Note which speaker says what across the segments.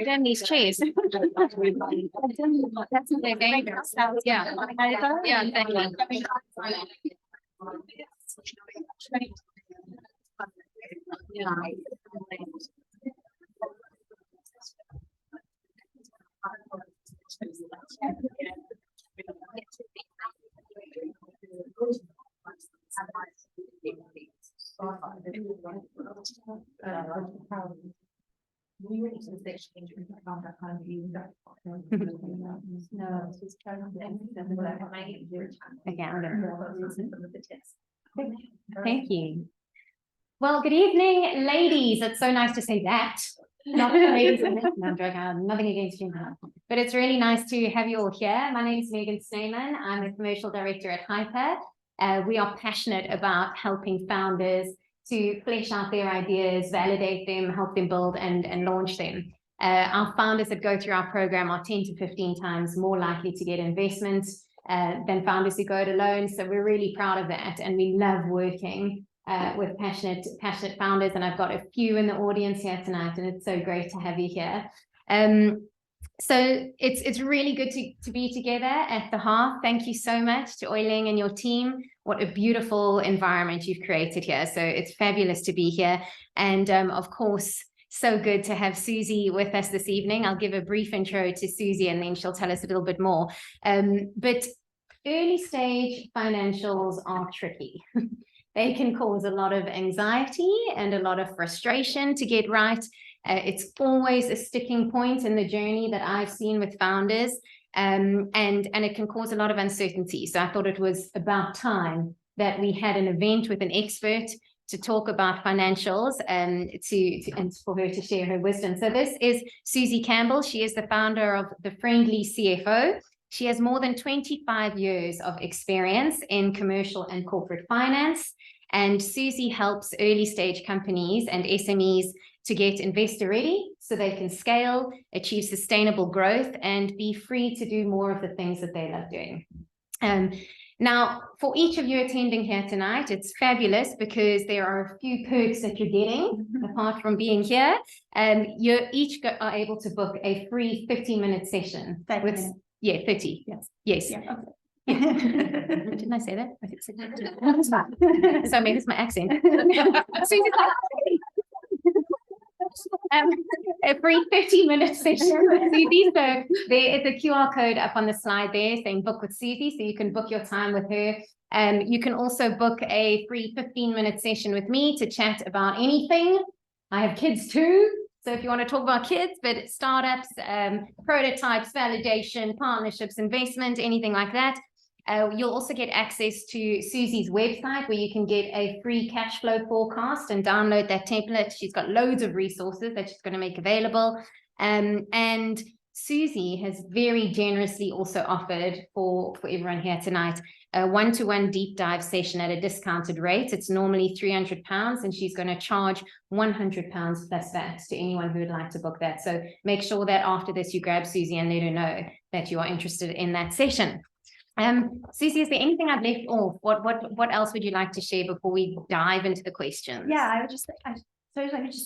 Speaker 1: Damn these chairs. That's their game. Yeah. Yeah, thank you. Yeah.
Speaker 2: Thank you. Well, good evening, ladies. It's so nice to say that. Not ladies and men. No, I'm joking. I have nothing against you, but it's really nice to have you all here. My name is Snijman. I'm a commercial director at Hyper. We are passionate about helping founders to flesh out their ideas, validate them, help them build and launch them. Our founders that go through our program are 10 to 15 times more likely to get investments than founders who go it alone. So we're really proud of that, and we love working with passionate founders. And I've got a few in the audience here tonight, and it's so great to have you here. So it's really good to be together at the Hearth. Thank you so much to Oiling and your team. What a beautiful environment you've created here. So it's fabulous to be here. And of course, so good to have Suzie with us this evening. I'll give a brief intro to Suzie and then she'll tell us a little bit more. But early stage financials are tricky. They can cause a lot of anxiety and a lot of frustration to get right. It's always a sticking point in the journey that I've seen with founders, and it can cause a lot of uncertainty. So I thought it was about time that we had an event with an expert to talk about financials and for her to share her wisdom. So this is Suzie Campbell. She is the founder of The Friendly CFO. She has more than 25 years of experience in commercial and corporate finance. And Suzie helps early stage companies and SMEs to get investor ready so they can scale, achieve sustainable growth, and be free to do more of the things that they love doing. Now, for each of you attending here tonight, it's fabulous because there are a few perks that you're getting apart from being here. You each are able to book a free 15-minute session. 30 with, minutes. Yeah, 30. Yes. Yes. Yeah, okay. Didn't I say that? So maybe it's my accent. A free 30-minute session with Suzie. So there is a QR code up on the slide there saying book with Suzie, so you can book your time with her. You can also book a free 15-minute session with me to chat about anything. I have kids too, so if you want to talk about kids, but startups, prototypes, validation, partnerships, investment, anything like that. You'll also get access to Suzie's website where you can get a free cash flow forecast and download that template. She's got loads of resources that she's going to make available. And Suzie has very generously also offered for everyone here tonight a one-to-one deep dive session at a discounted rate. It's normally £300 and she's going to charge £100 plus VAT to anyone who would like to book that. So make sure that after this you grab Suzie and let her know that you are interested in that session. Suzie, is there anything I've left off? What else would you like to share before we dive into the questions?
Speaker 3: Yeah, I would just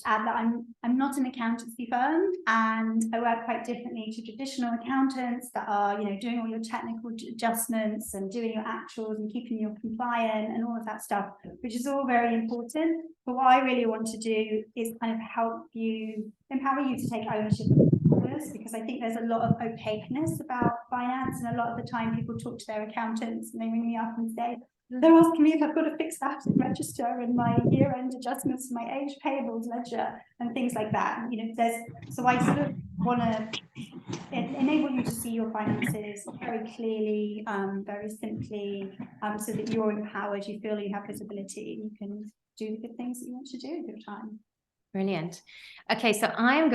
Speaker 3: add that I'm not an accountancy firm, and I work quite differently to traditional accountants that are, doing all your technical adjustments and doing your actuals and keeping you compliant and all of that stuff, which is all very important. But what I really want to do is kind of empower you to take ownership of this, because I think there's a lot of opaqueness about finance, and a lot of the time people talk to their accountants and they ring me up and say, they're asking me if I've got a fixed asset register and my year-end adjustments, my age payables ledger and things like that. So I sort of want to enable you to see your finances very clearly, very simply, so that you're empowered, you feel you have visibility, you can do the good things that you want to do with your time.
Speaker 2: Brilliant. Okay, so I've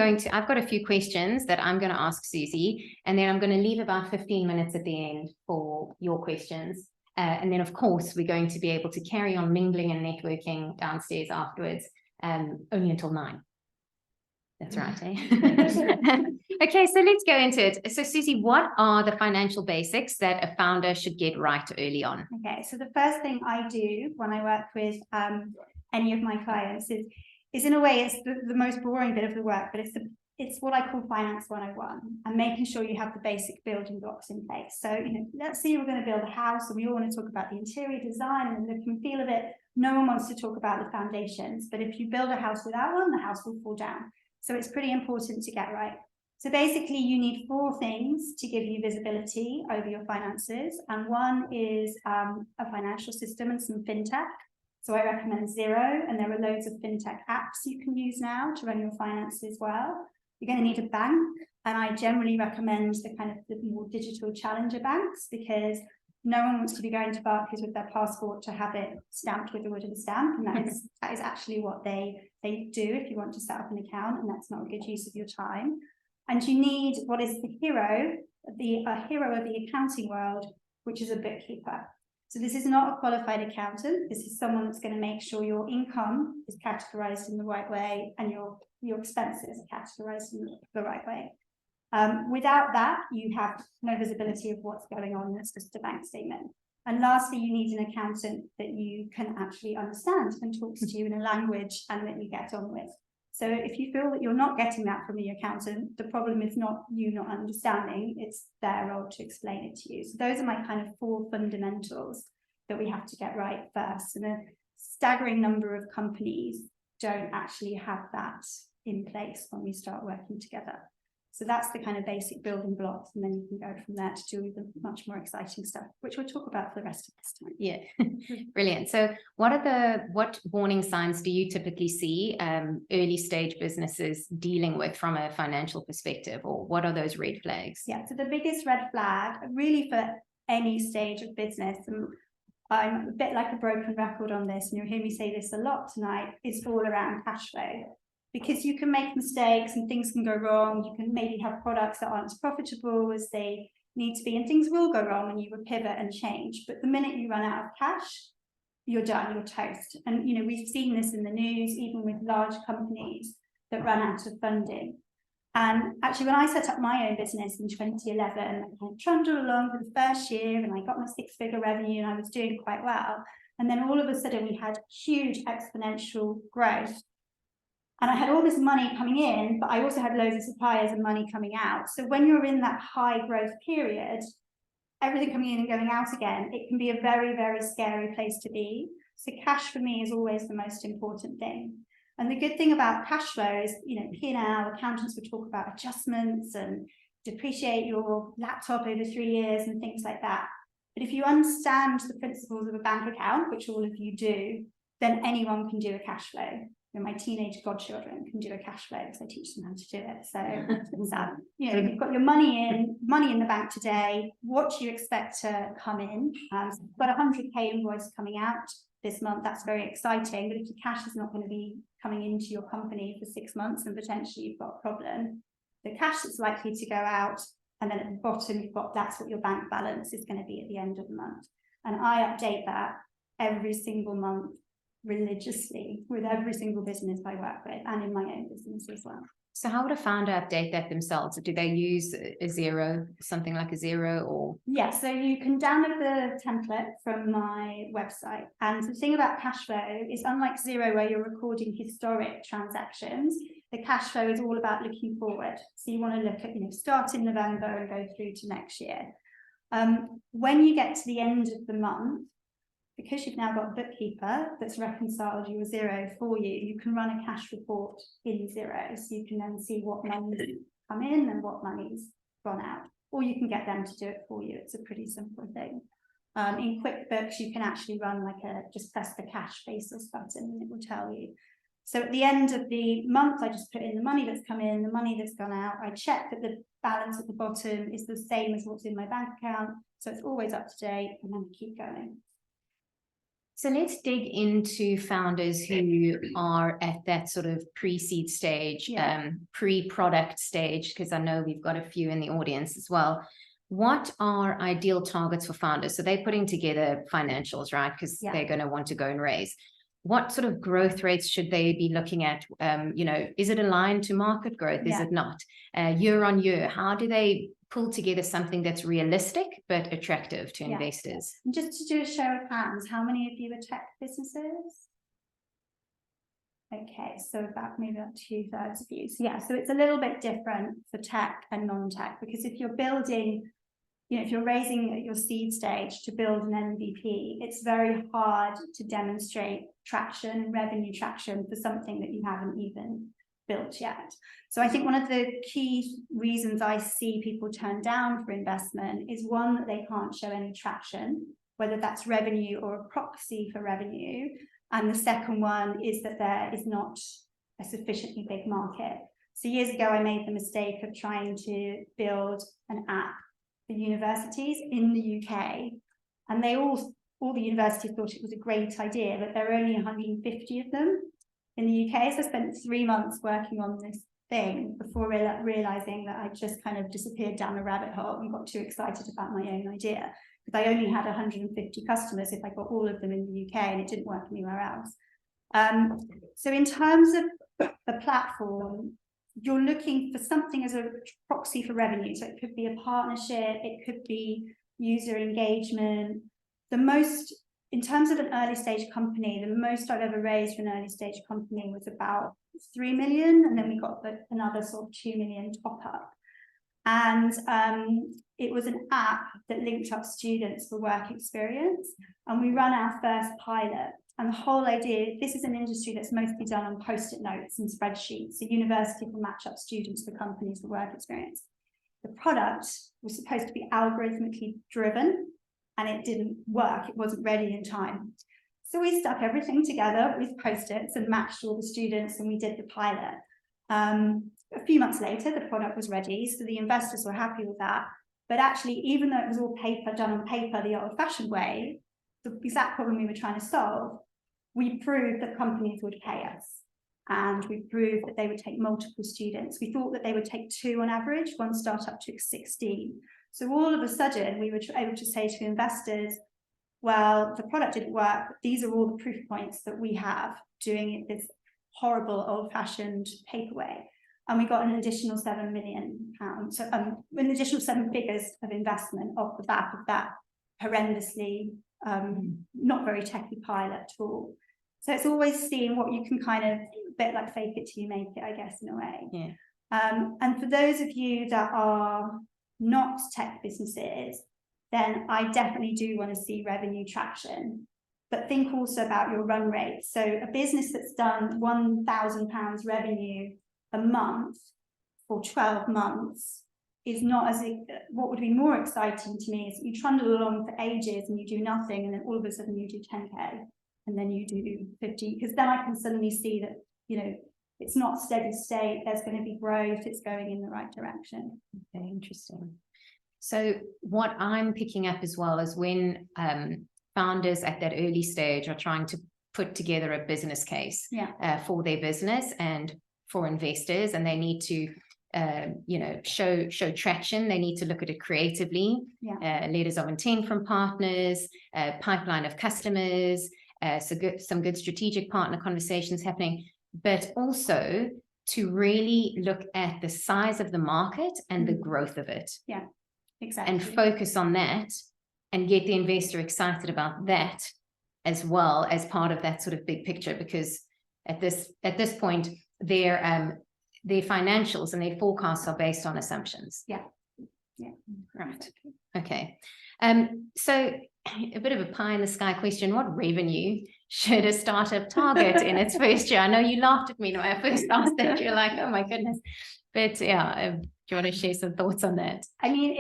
Speaker 2: got a few questions that I'm going to ask Suzie, and then I'm going to leave about 15 minutes at the end for your questions. And then, of course, we're going to be able to carry on mingling and networking downstairs afterwards, only until 9. That's right. Eh? Okay, so let's go into it. So Suzie, what are the financial basics that a founder should get right early on?
Speaker 3: Okay, so the first thing I do when I work with any of my clients is in a way it's the most boring bit of the work, but it's what I call finance 101, and making sure you have the basic building blocks in place. So, let's say we're going to build a house and we all want to talk about the interior design and the look and feel of it. No one wants to talk about the foundations, but if you build a house without one, the house will fall down. So it's pretty important to get right. So basically you need 4 things to give you visibility over your finances. And one is a financial system and some fintech. So I recommend Xero, and there are loads of fintech apps you can use now to run your finances well. You're going to need a bank, and I generally recommend the more digital challenger banks, because no one wants to be going to Barclays with their passport to have it stamped with a wooden stamp, and that is actually what they do if you want to set up an account, and that's not a good use of your time. And you need what is a hero of the accounting world, which is a bookkeeper. So this is not a qualified accountant. This is someone that's going to make sure your income is categorized in the right way and your expenses are categorized in the right way. Without that, you have no visibility of what's going on. It's just a bank statement. And lastly, you need an accountant that you can actually understand and talks to you in a language and that you get on with. So if you feel that you're not getting that from your accountant, the problem is not you not understanding, it's their role to explain it to you. So those are my 4 fundamentals that we have to get right first. And a staggering number of companies don't actually have that in place when we start working together. So that's the basic building blocks, and then you can go from there to do the much more exciting stuff, which we'll talk about for the rest of this time.
Speaker 2: Yeah, brilliant. So what warning signs do you typically see early stage businesses dealing with from a financial perspective, or what are those red flags?
Speaker 3: Yeah, so the biggest red flag, really for any stage of business, and I'm a bit like a broken record on this, and you'll hear me say this a lot tonight, is all around cash flow. Because you can make mistakes and things can go wrong. You can maybe have products that aren't as profitable as they need to be, and things will go wrong, and you will pivot and change. But the minute you run out of cash, you're done, you're toast. And we've seen this in the news, even with large companies that run out of funding. And actually, when I set up my own business in 2011, I trundled along for the first year, and I got my 6-figure revenue, and I was doing quite well. And then all of a sudden, we had huge exponential growth. And I had all this money coming in, but I also had loads of suppliers and money coming out. So when you're in that high growth period, everything coming in and going out again, it can be a very, very scary place to be. So cash for me is always the most important thing. And the good thing about cash flow is, P&L, accountants would talk about adjustments and depreciate your laptop over 3 years and things like that. But if you understand the principles of a bank account, which all of you do, then anyone can do a cash flow. My teenage godchildren can do a cash flow because I teach them how to do it. So, you've got your money in the bank today. What do you expect to come in? So you've got 100K invoice coming out this month. That's very exciting. But if your cash is not going to be coming into your company for 6 months, and potentially you've got a problem, the cash that's likely to go out, and then at the bottom you've got that's what your bank balance is going to be at the end of the month. And I update that every single month, religiously, with every single business I work with, and in my own business as well.
Speaker 2: So how would a founder update that themselves? Do they use a Xero, something like a Xero, or?
Speaker 3: Yeah, so you can download the template from my website. And the thing about cash flow is, unlike Xero, where you're recording historic transactions, the cash flow is all about looking forward. So you want to look at, start in November and go through to next year. When you get to the end of the month, because you've now got a bookkeeper that's reconciled your Xero for you, you can run a cash report in Xero. So you can then see what money's come in and what money's gone out. Or you can get them to do it for you. It's a pretty simple thing. In QuickBooks, you can actually run just press the cash basis button and it will tell you. So at the end of the month, I just put in the money that's come in, the money that's gone out. I check that the balance at the bottom is the same as what's in my bank account. So it's always up to date, and then keep going.
Speaker 2: So let's dig into founders who are at that sort of pre-seed stage, pre-product stage, because I know we've got a few in the audience as well. What are ideal targets for founders? So they're putting together financials, right? Because they're going to want to go and raise. what sort of growth rates should they be looking at? You know, is it aligned to market growth? Is it not? Year on year, how do they pull together something that's realistic but attractive to investors?
Speaker 3: And just to do a show of hands, how many of you are tech businesses? Okay, so about maybe about 2/3 of you. So yeah, so it's a little bit different for tech and non-tech, because if you're building, you know, if you're raising at your seed stage to build an MVP, it's very hard to demonstrate traction and revenue traction for something that you haven't even built yet. So I think one of the key reasons I see people turn down for investment is, one, that they can't show any traction, whether that's revenue or a proxy for revenue. And the second one is that there is not a sufficiently big market. So years ago, I made the mistake of trying to build an app for universities in the UK. And they all the universities thought it was a great idea, but there are only 150 of them in the UK. So I spent 3 months working on this thing before realizing that I just kind of disappeared down a rabbit hole and got too excited about my own idea, because I only had 150 customers if I got all of them in the UK, and it didn't work anywhere else. So in terms of the platform, you're looking for something as a proxy for revenue. So it could be a partnership, it could be user engagement. The most, in terms of an early stage company, the most I've ever raised for an early stage company was about 3 million, and then we got another sort of 2 million top up. And it was an app that linked up students for work experience, and we ran our first pilot. And the whole idea, this is an industry that's mostly done on post-it notes and spreadsheets. So university will match up students for companies for work experience. The product was supposed to be algorithmically driven, and it didn't work. It wasn't ready in time. So we stuck everything together with post-its and matched all the students, and we did the pilot. A few months later, the product was ready, so the investors were happy with that. But actually, even though it was all done on paper the old-fashioned way, the exact problem we were trying to solve, we proved that companies would pay us, and we proved that they would take multiple students. We thought that they would take 2 on average. One startup took 16. So all of a sudden, we were able to say to investors, well, the product didn't work, but these are all the proof points that we have doing it this horrible old-fashioned paper way. And we got an additional £7 million. So an additional 7 figures of investment off the back of that horrendously not very techy pilot at all. So it's always seeing what you can kind of, a bit like fake it till you make it, I guess, in a way.
Speaker 2: Yeah.
Speaker 3: And for those of you that are not tech businesses, then I definitely do want to see revenue traction. But think also about your run rate. So a business that's done £1,000 revenue a month for 12 months is not as, what would be more exciting to me is you trundle along for ages and you do nothing, and then all of a sudden you do 10K, and then you do 50, because then I can suddenly see that, you know, it's not steady state, there's going to be growth, it's going in the right direction.
Speaker 2: Okay, interesting. So what I'm picking up as well is when founders at that early stage are trying to put together a business case for their business and for investors, and they need to you know, show traction. They need to look at it creatively. Letters of intent from partners, pipeline of customers, some good strategic partner conversations happening, but also to really look at the size of the market and the growth of it.
Speaker 3: Yeah, exactly.
Speaker 2: And focus on that and get the investor excited about that as well as part of that sort of big picture, because at this point their financials and their forecasts are based on assumptions.
Speaker 3: Yeah.
Speaker 2: Right. Okay. So a bit of a pie in the sky question. What revenue should a startup target in its first year? I know you laughed at me when I first asked that. You're like, oh my goodness. But yeah, do you want to share some thoughts on that?
Speaker 3: I mean,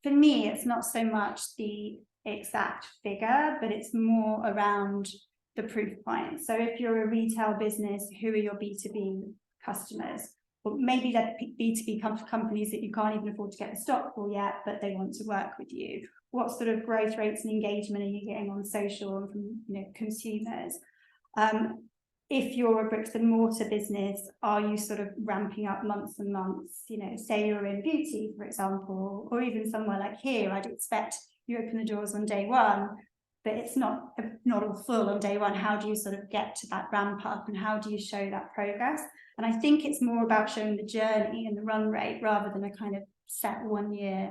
Speaker 3: for me, it's not so much the exact figure, but it's more around the proof point. So if you're a retail business, who are your B2B customers? Or maybe they're B2B companies that you can't even afford to get the stock for yet, but they want to work with you. What sort of growth rates and engagement are you getting on social and from, you know, consumers? If you're a bricks and mortar business, are you sort of ramping up months and months? You know, say you're in beauty, for example, or even somewhere like here, I'd expect you open the doors on day one, but it's not all full on day one. How do you sort of get to that ramp up, and how do you show that progress? And I think it's more about showing the journey and the run rate rather than a kind of set 1 year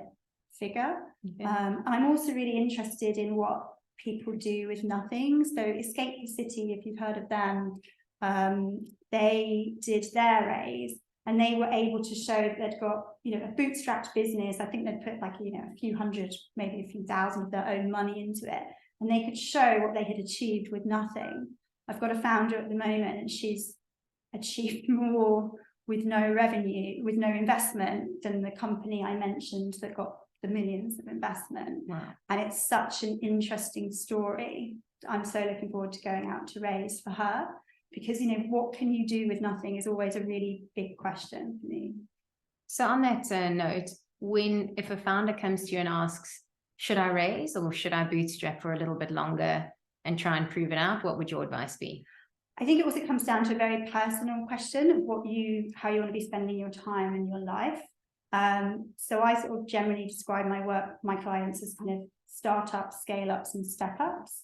Speaker 3: figure.
Speaker 2: Okay.
Speaker 3: I'm also really interested in what people do with nothing. So Escape the City, if you've heard of them, they did their raise and they were able to show that they'd got, you know, a bootstrapped business. I think they'd put like, you know, a few hundred, maybe a few thousand of their own money into it, and they could show what they had achieved with nothing. I've got a founder at the moment and she's achieved more with no revenue, with no investment, than the company I mentioned that got the millions of investment.
Speaker 2: Wow.
Speaker 3: And it's such an interesting story. I'm so looking forward to going out to raise for her, because, you know, what can you do with nothing is always a really big question for me.
Speaker 2: So on that note, if a founder comes to you and asks, should I raise or should I bootstrap for a little bit longer and try and prove it out, what would your advice be?
Speaker 3: I think it also comes down to a very personal question of how you want to be spending your time and your life. So I sort of generally describe my clients as kind of startups, scale-ups and step-ups,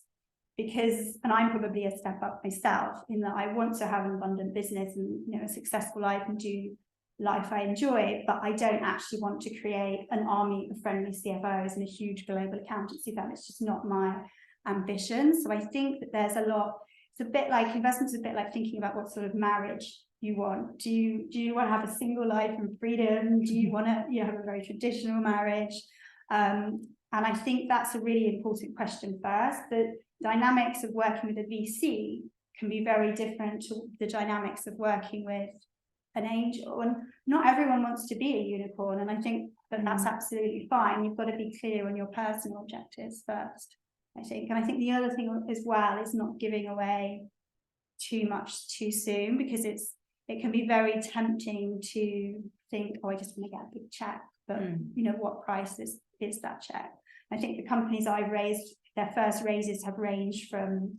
Speaker 3: and I'm probably a step-up myself in that I want to have an abundant business and, you know, a successful life and do life I enjoy, but I don't actually want to create an army of friendly CFOs and a huge global accountancy firm. It's just not my ambition. So I think that there's it's a bit like investments, a bit like thinking about what sort of marriage you want. Do you want to have a single life and freedom? Do you want to, you know, have a very traditional marriage? And I think that's a really important question first. The dynamics of working with a VC can be very different to the dynamics of working with an angel, and not everyone wants to be a unicorn, and I think that that's absolutely fine. You've got to be clear on your personal objectives first, I think. And I think the other thing as well is not giving away too much too soon, because it can be very tempting to think, oh, I just want to get a big check, but you know, what price is that check? I think the companies I've raised, their first raises have ranged from,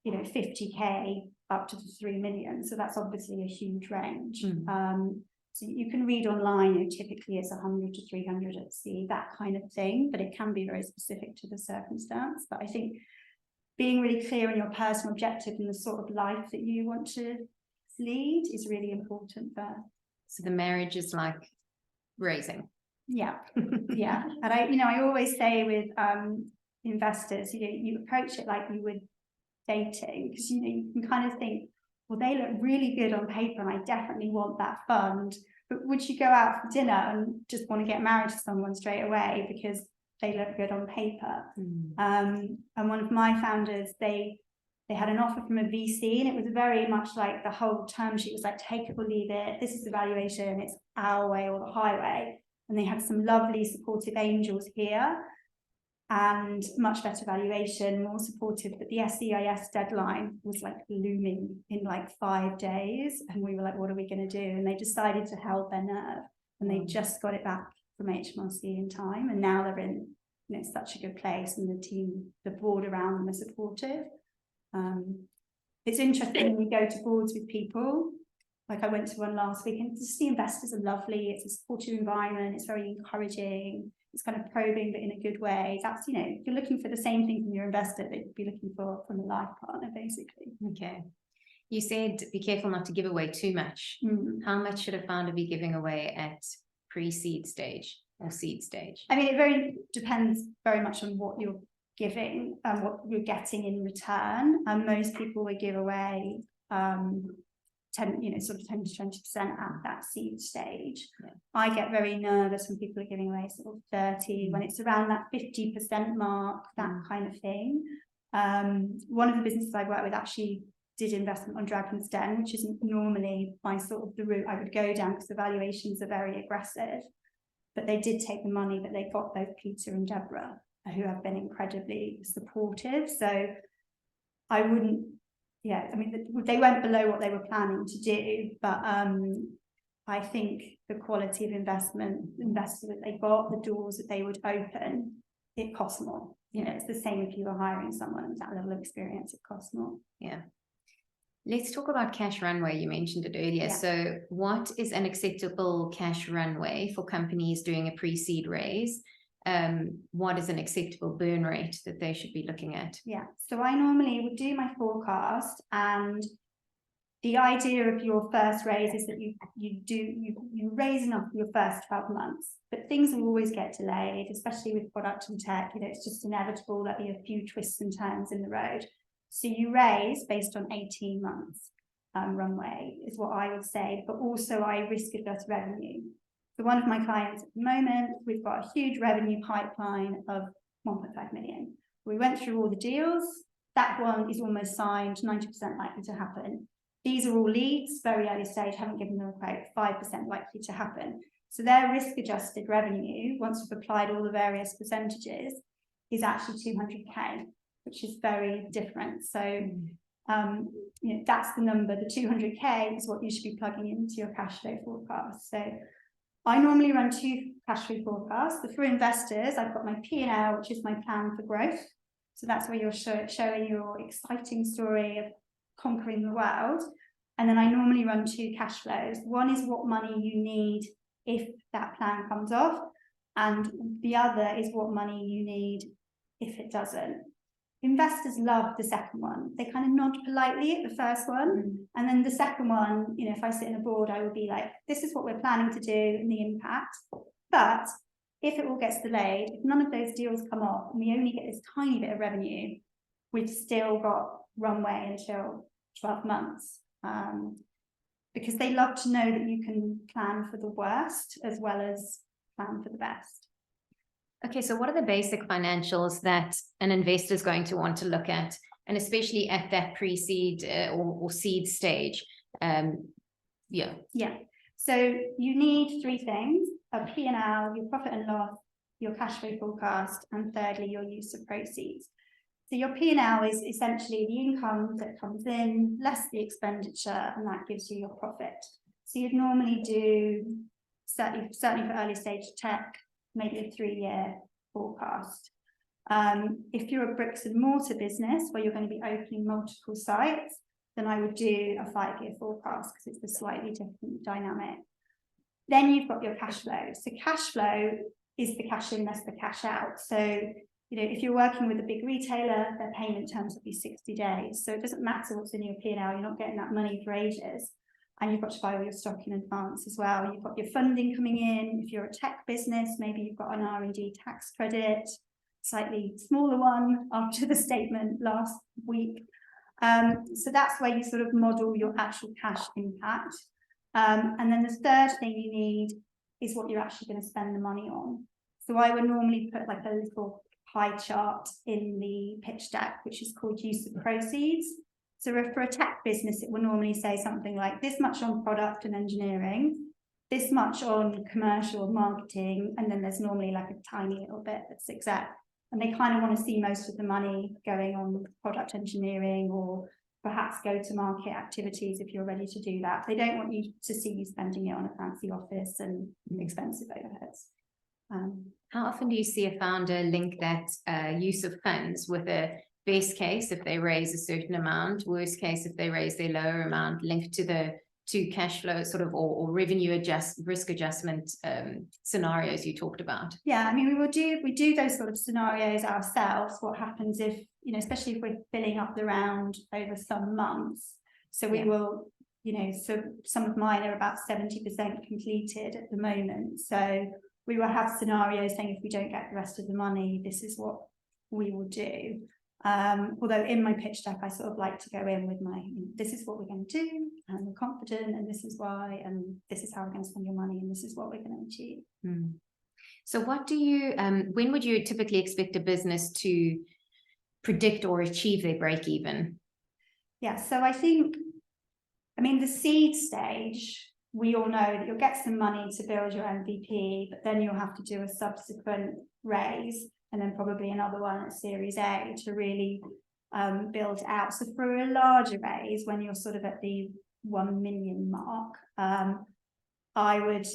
Speaker 3: you know, 50K up to 3 million. So that's obviously a huge range. So you can read online, you know, typically it's 100 to 300 at sea, that kind of thing, but it can be very specific to the circumstance. But I think being really clear on your personal objective and the sort of life that you want to lead is really important there.
Speaker 2: So the marriage is like raising.
Speaker 3: Yeah. Yeah. And I always say with investors, you know, you approach it like you would dating, because, you know, you can kind of think, well, they look really good on paper and I definitely want that fund, but would you go out for dinner and just want to get married to someone straight away because they look good on paper? And one of my founders, they had an offer from a VC, and it was very much like the whole term sheet was like, take it or leave it, this is the valuation, it's our way or the highway. And they had some lovely supportive angels here and much better valuation, more supportive, but the SEIS deadline was like looming in like 5 days, and we were like, what are we going to do? And they decided to hold their nerve, and they just got it back from HMRC in time, and now they're in, you know, such a good place, and the team, the board around them are supportive. It's interesting when you go to boards with people, like I went to one last week, and just the investors are lovely, it's a supportive environment, it's very encouraging, it's kind of probing, but in a good way. That's, you know, if you're looking for the same thing from your investor that you'd be looking for from a life partner, basically.
Speaker 2: Okay. You said be careful not to give away too much. How much should a founder be giving away at pre-seed stage or seed stage? I
Speaker 3: mean, it depends very much on what you're giving and what you're getting in return. And most people would give away 10, you know, sort of 10 to 20% at that seed stage. Yeah. I get very nervous when people are giving away sort of 30, when it's around that 50% mark, that kind of thing. One of the businesses I work with actually did investment on Dragon's Den, which isn't normally my sort of the route I would go down because the valuations are very aggressive. But they did take the money, but they got both Peter and Deborah, who have been incredibly supportive. So I wouldn't, yeah, I mean, they went below what they were planning to do, but I think the quality of investors that they got, the doors that they would open, it costs more. You know, it's the same if you were hiring someone with that level of experience, it costs more.
Speaker 2: Yeah. Let's talk about cash runway. You mentioned it earlier. Yeah. So what is an acceptable cash runway for companies doing a pre-seed raise? what is an acceptable burn rate that they should be looking at?
Speaker 3: Yeah, so I normally would do my forecast, and the idea of your first raise is that you raise enough for your first 12 months, but things will always get delayed, especially with product and tech. It's just inevitable there'll be a few twists and turns in the road. So you raise based on 18 months runway is what I would say, but also I risk adjust revenue. So one of my clients at the moment, we've got a huge revenue pipeline of 1.5 million. We went through all the deals. That one is almost signed, 90% likely to happen. These are all leads, very early stage, haven't given them a quote, 5% likely to happen. So their risk-adjusted revenue, once we've applied all the various percentages, is actually 200k, which is very different. So that's the number. The 200k is what you should be plugging into your cash flow forecast. So I normally run 2 cash flow forecasts. For investors, I've got my P&L, which is my plan for growth. So that's where you're showing your exciting story of conquering the world. And then I normally run 2 cash flows. One is what money you need if that plan comes off, and the other is what money you need if it doesn't. Investors love the second one. They kind of nod politely at the first one, and then the second one, if I sit in a board, I would be like, this is what we're planning to do and the impact. But if it all gets delayed, if none of those deals come off and we only get this tiny bit of revenue, we've still got runway until 12 months, because they love to know that you can plan for the worst as well as plan for the best.
Speaker 2: Okay, so what are the basic financials that an investor is going to want to look at, and especially at that pre-seed or seed stage? Yeah.
Speaker 3: So you need 3 things: a P&L, your profit and loss, your cash flow forecast, and thirdly, your use of proceeds. So your P&L is essentially the income that comes in, less the expenditure, and that gives you your profit. So you'd normally do, certainly for early stage tech, maybe a 3-year forecast. If you're a bricks and mortar business where you're going to be opening multiple sites, then I would do a 5-year forecast because it's a slightly different dynamic. Then you've got your cash flow. So cash flow is the cash in less the cash out. So if you're working with a big retailer, their payment terms will be 60 days. So it doesn't matter what's in your P&L, you're not getting that money for ages. And you've got to buy all your stock in advance as well. You've got your funding coming in. If you're a tech business, maybe you've got an R&D tax credit, slightly smaller one after the statement last week. So that's where you sort of model your actual cash impact. And then the third thing you need is what you're actually going to spend the money on. So I would normally put like a little pie chart in the pitch deck, which is called use of proceeds. So for a tech business, it will normally say something like this much on product and engineering, this much on commercial marketing, and then there's normally like a tiny little bit that's exec. And they kind of want to see most of the money going on product engineering or perhaps go to market activities if you're ready to do that. They don't want you to see you spending it on a fancy office and expensive overheads.
Speaker 2: How often do you see a founder link that use of funds with a best case if they raise a certain amount, worst case if they raise their lower amount, linked to cash flow sort of or revenue risk adjustment scenarios you talked about?
Speaker 3: Yeah, I mean, we do those sort of scenarios ourselves. What happens if, especially if we're filling up the round over some months. So we will, so some of mine are about 70% completed at the moment. So we will have scenarios saying if we don't get the rest of the money, this is what we will do. Although in my pitch deck, I sort of like to go in with this is what we're going to do, and we're confident, and this is why, and this is how we're going to spend your money, and this is what we're going to achieve.
Speaker 2: So what do you, when would you typically expect a business to predict or achieve their break even?
Speaker 3: Yeah, so I think, the seed stage, we all know that you'll get some money to build your MVP, but then you'll have to do a subsequent raise, and then probably another one at Series A to really build out. So for a larger raise, when you're sort of at the 1 million mark, I would,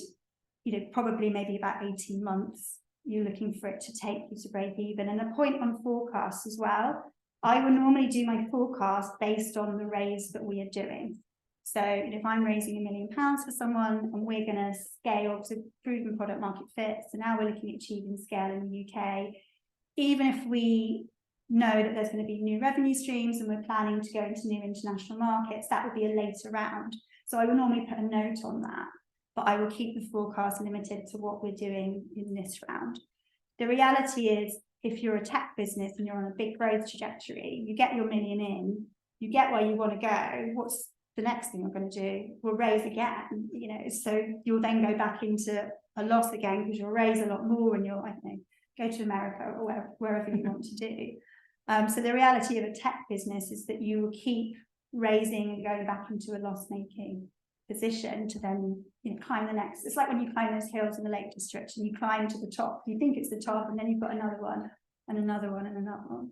Speaker 3: probably maybe about 18 months, you're looking for it to take you to break even. And a point on forecasts as well, I would normally do my forecast based on the raise that we are doing. So if I'm raising £1 million for someone and we're going to scale to proven product market fit, so now we're looking at achieving scale in the UK, even if we know that there's going to be new revenue streams and we're planning to go into new international markets, that will be a later round. So I will normally put a note on that, but I will keep the forecast limited to what we're doing in this round. The reality is, if you're a tech business and you're on a big growth trajectory, you get your million in, you get where you want to go, what's the next thing you're going to do? We'll raise again, you know, so you'll then go back into a loss again because you'll raise a lot more and you'll, I don't know, go to America or wherever you want to do. So the reality of a tech business is that you will keep raising and going back into a loss-making position to then, you know, climb the next. It's like when you climb those hills in the Lake District and you climb to the top. You think it's the top, and then you've got another one and another one and another one.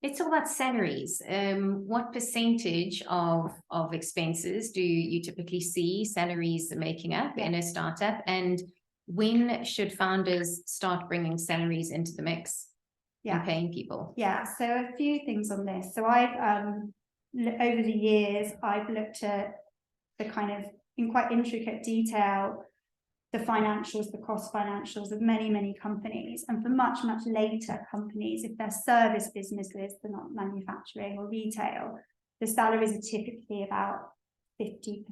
Speaker 2: Let's talk about salaries. What percentage of expenses do you typically see salaries making up in a startup? And when should founders start bringing salaries into the mix and paying people?
Speaker 3: Yeah, so a few things on this. So I've, over the years, I've looked at the kind of, in quite intricate detail, the financials, the cost financials of many, many companies. And for much, much later companies, if they're service businesses, they're not manufacturing or retail, the salaries are typically about 50%,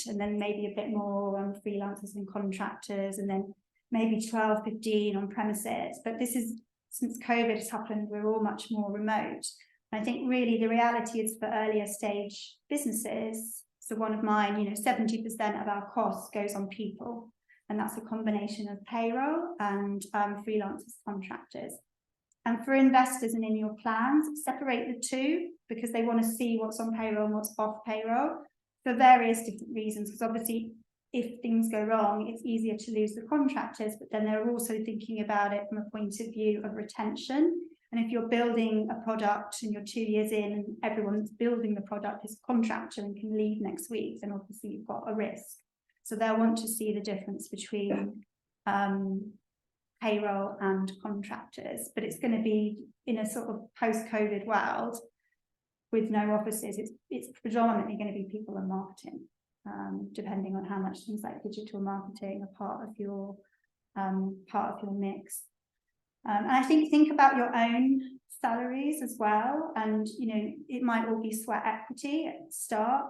Speaker 3: and then maybe a bit more on freelancers and contractors, and then maybe 12, 15 on premises. But this is, since COVID has happened, we're all much more remote. And I think really the reality is for earlier stage businesses, so one of mine, you know, 70% of our costs goes on people. And that's a combination of payroll and freelancers, contractors. And for investors and in your plans, separate the two, because they want to see what's on payroll and what's off payroll for various different reasons. Because obviously, if things go wrong, it's easier to lose the contractors, but then they're also thinking about it from a point of view of retention. And if you're building a product and you're 2 years in and everyone's building the product is a contractor and can leave next week, then obviously you've got a risk. So they'll want to see the difference between payroll and contractors, but it's going to be in a sort of post-COVID world with no offices. It's predominantly going to be people and marketing, depending on how much things like digital marketing are part of your mix. And I think about your own salaries as well, and you know, it might all be sweat equity at the start.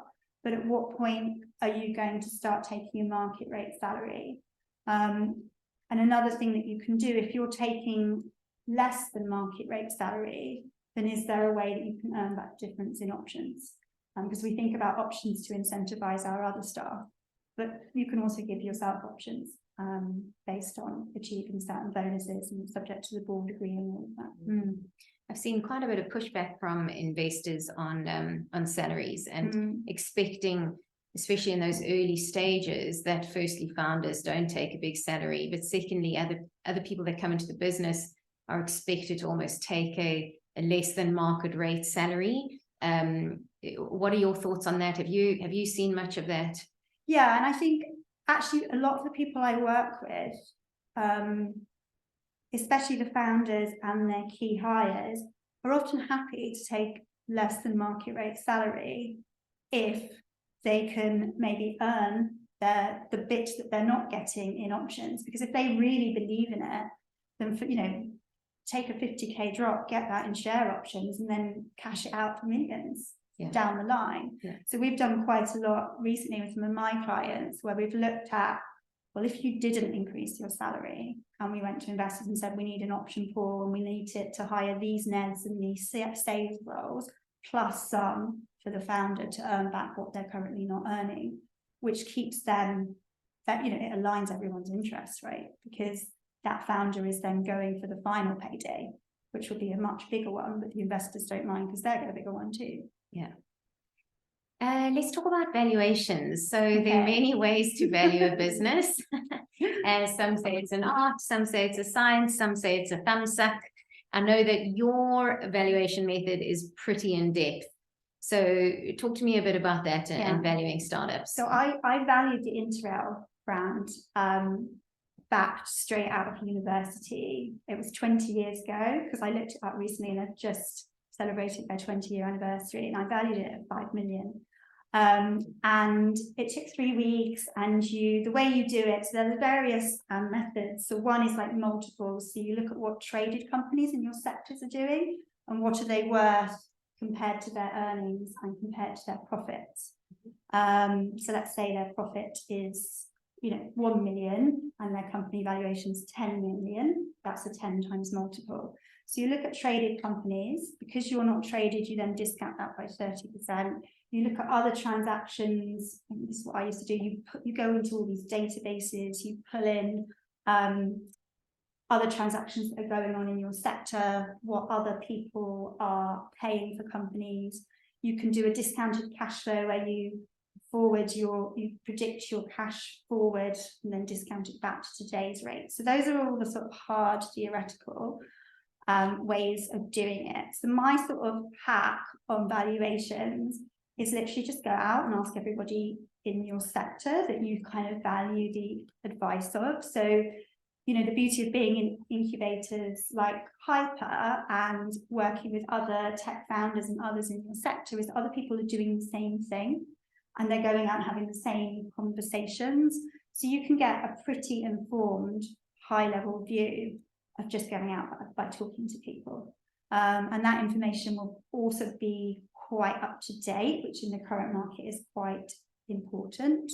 Speaker 3: But at what point are you going to start taking a market rate salary? And another thing that you can do, if you're taking less than market rate salary, then is there a way that you can earn that difference in options? Because we think about options to incentivize our other staff, but you can also give yourself options based on achieving certain bonuses and subject to the board agreeing all of that.
Speaker 2: I've seen quite a bit of pushback from investors on salaries and expecting, especially in those early stages, that firstly founders don't take a big salary, but secondly other people that come into the business are expected to almost take a less than market rate salary. What are your thoughts on that? Have you seen much of that?
Speaker 3: Yeah, and I think actually a lot of the people I work with, especially the founders and their key hires, are often happy to take less than market rate salary if they can maybe earn the bit that they're not getting in options. Because if they really believe in it, then for, you know, take a 50k drop, get that in share options, and then cash it out for millions down the line. So we've done quite a lot recently with some of my clients where we've looked at, well, if you didn't increase your salary, and we went to investors and said, we need an option pool and we need to hire these NEDs and these sales roles, plus some for the founder to earn back what they're currently not earning, which keeps them, that, you know, it aligns everyone's interests, right? Because that founder is then going for the final payday, which will be a much bigger one, but the investors don't mind because they get a bigger one too.
Speaker 2: Yeah. Let's talk about valuations. So there are many ways to value a business. Some say it's an art, some say it's a science, some say it's a thumbsuck. I know that your valuation method is pretty in depth. So talk to me a bit about that and valuing startups.
Speaker 3: So I valued the Interrail brand back straight out of university. It was 20 years ago, because I looked at that recently and I've just celebrated their 20-year anniversary, and I valued it at 5 million. And it took 3 weeks, and the way you do it, so there's various methods. So one is like multiples. So you look at what traded companies in your sectors are doing and what are they worth compared to their earnings and compared to their profits. So let's say their profit is 1 million and their company valuation is 10 million. That's a 10 times multiple. So you look at traded companies. Because you're not traded, you then discount that by 30%. You look at other transactions. This is what I used to do. You go into all these databases, you pull in other transactions that are going on in your sector, what other people are paying for companies. You can do a discounted cash flow where you predict your cash forward and then discount it back to today's rate. So those are all the sort of hard theoretical ways of doing it. So my sort of hack on valuations is literally just go out and ask everybody in your sector that you kind of value the advice of. So, the beauty of being in incubators like Hyper and working with other tech founders and others in your sector is other people are doing the same thing and they're going out and having the same conversations. So you can get a pretty informed, high-level view of just going out by talking to people. And that information will also be quite up to date, which in the current market is quite important.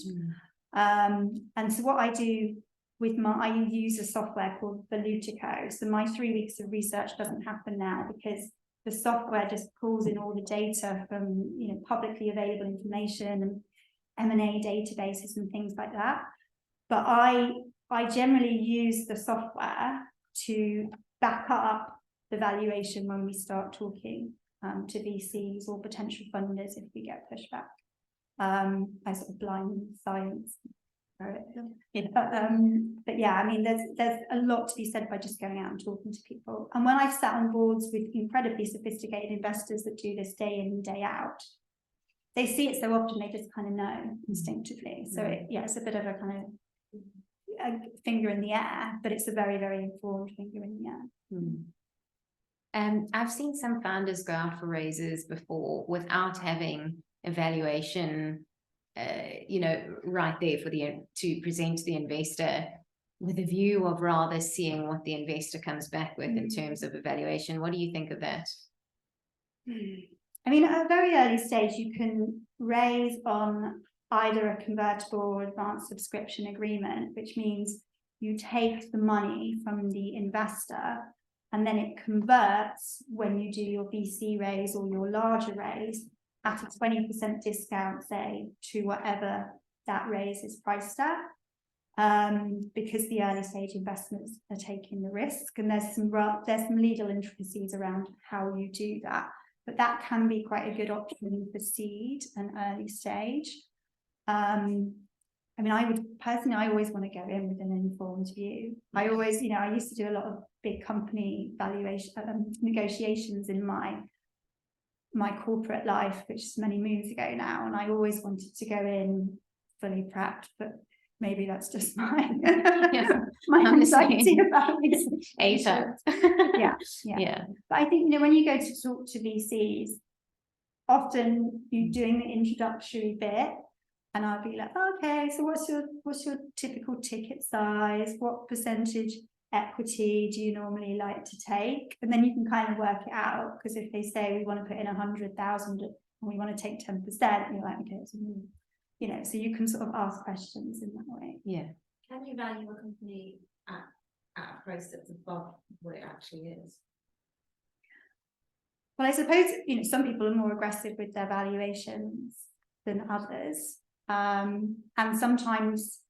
Speaker 3: And so what I do I use a software called Valutico. So my 3 weeks of research doesn't happen now because the software just pulls in all the data from publicly available information and M&A databases and things like that. But I generally use the software to back up the valuation when we start talking to VCs or potential funders if we get pushback. I sort of blind science. But yeah, I mean, there's a lot to be said by just going out and talking to people. And when I've sat on boards with incredibly sophisticated investors that do this day in and day out, they see it so often they just kind of know instinctively. So it's a bit of a kind of a finger in the air, but it's a very, very informed finger in the air.
Speaker 2: I've seen some founders go out for raises before without having a valuation right there to present to the investor, with a view of rather seeing what the investor comes back with in terms of evaluation. What do you think of that?
Speaker 3: I mean, at a very early stage, you can raise on either a convertible or advanced subscription agreement, which means you take the money from the investor and then it converts when you do your VC raise or your larger raise at a 20% discount, say, to whatever that raise is priced at, because the early stage investments are taking the risk, and there's some legal intricacies around how you do that, but that can be quite a good option for seed and early stage. I mean, I always want to go in with an informed view. I always, I used to do a lot of big company valuation negotiations in my corporate life, which is many moons ago now, and I always wanted to go in fully prepped, but maybe that's just my my anxiety about these. Yeah. But I think when you go to talk to VCs, often you're doing the introductory bit, and I'll be like, okay, so what's your typical ticket size? What percentage equity do you normally like to take? And then you can kind of work it out, because if they say we want to put in 100,000 and we want to take 10%, you're like, okay, so so you can sort of ask questions in that way.
Speaker 4: Yeah. Can you value a company at a price that's above what it actually is?
Speaker 3: Well, I suppose some people are more aggressive with their valuations than others, and sometimes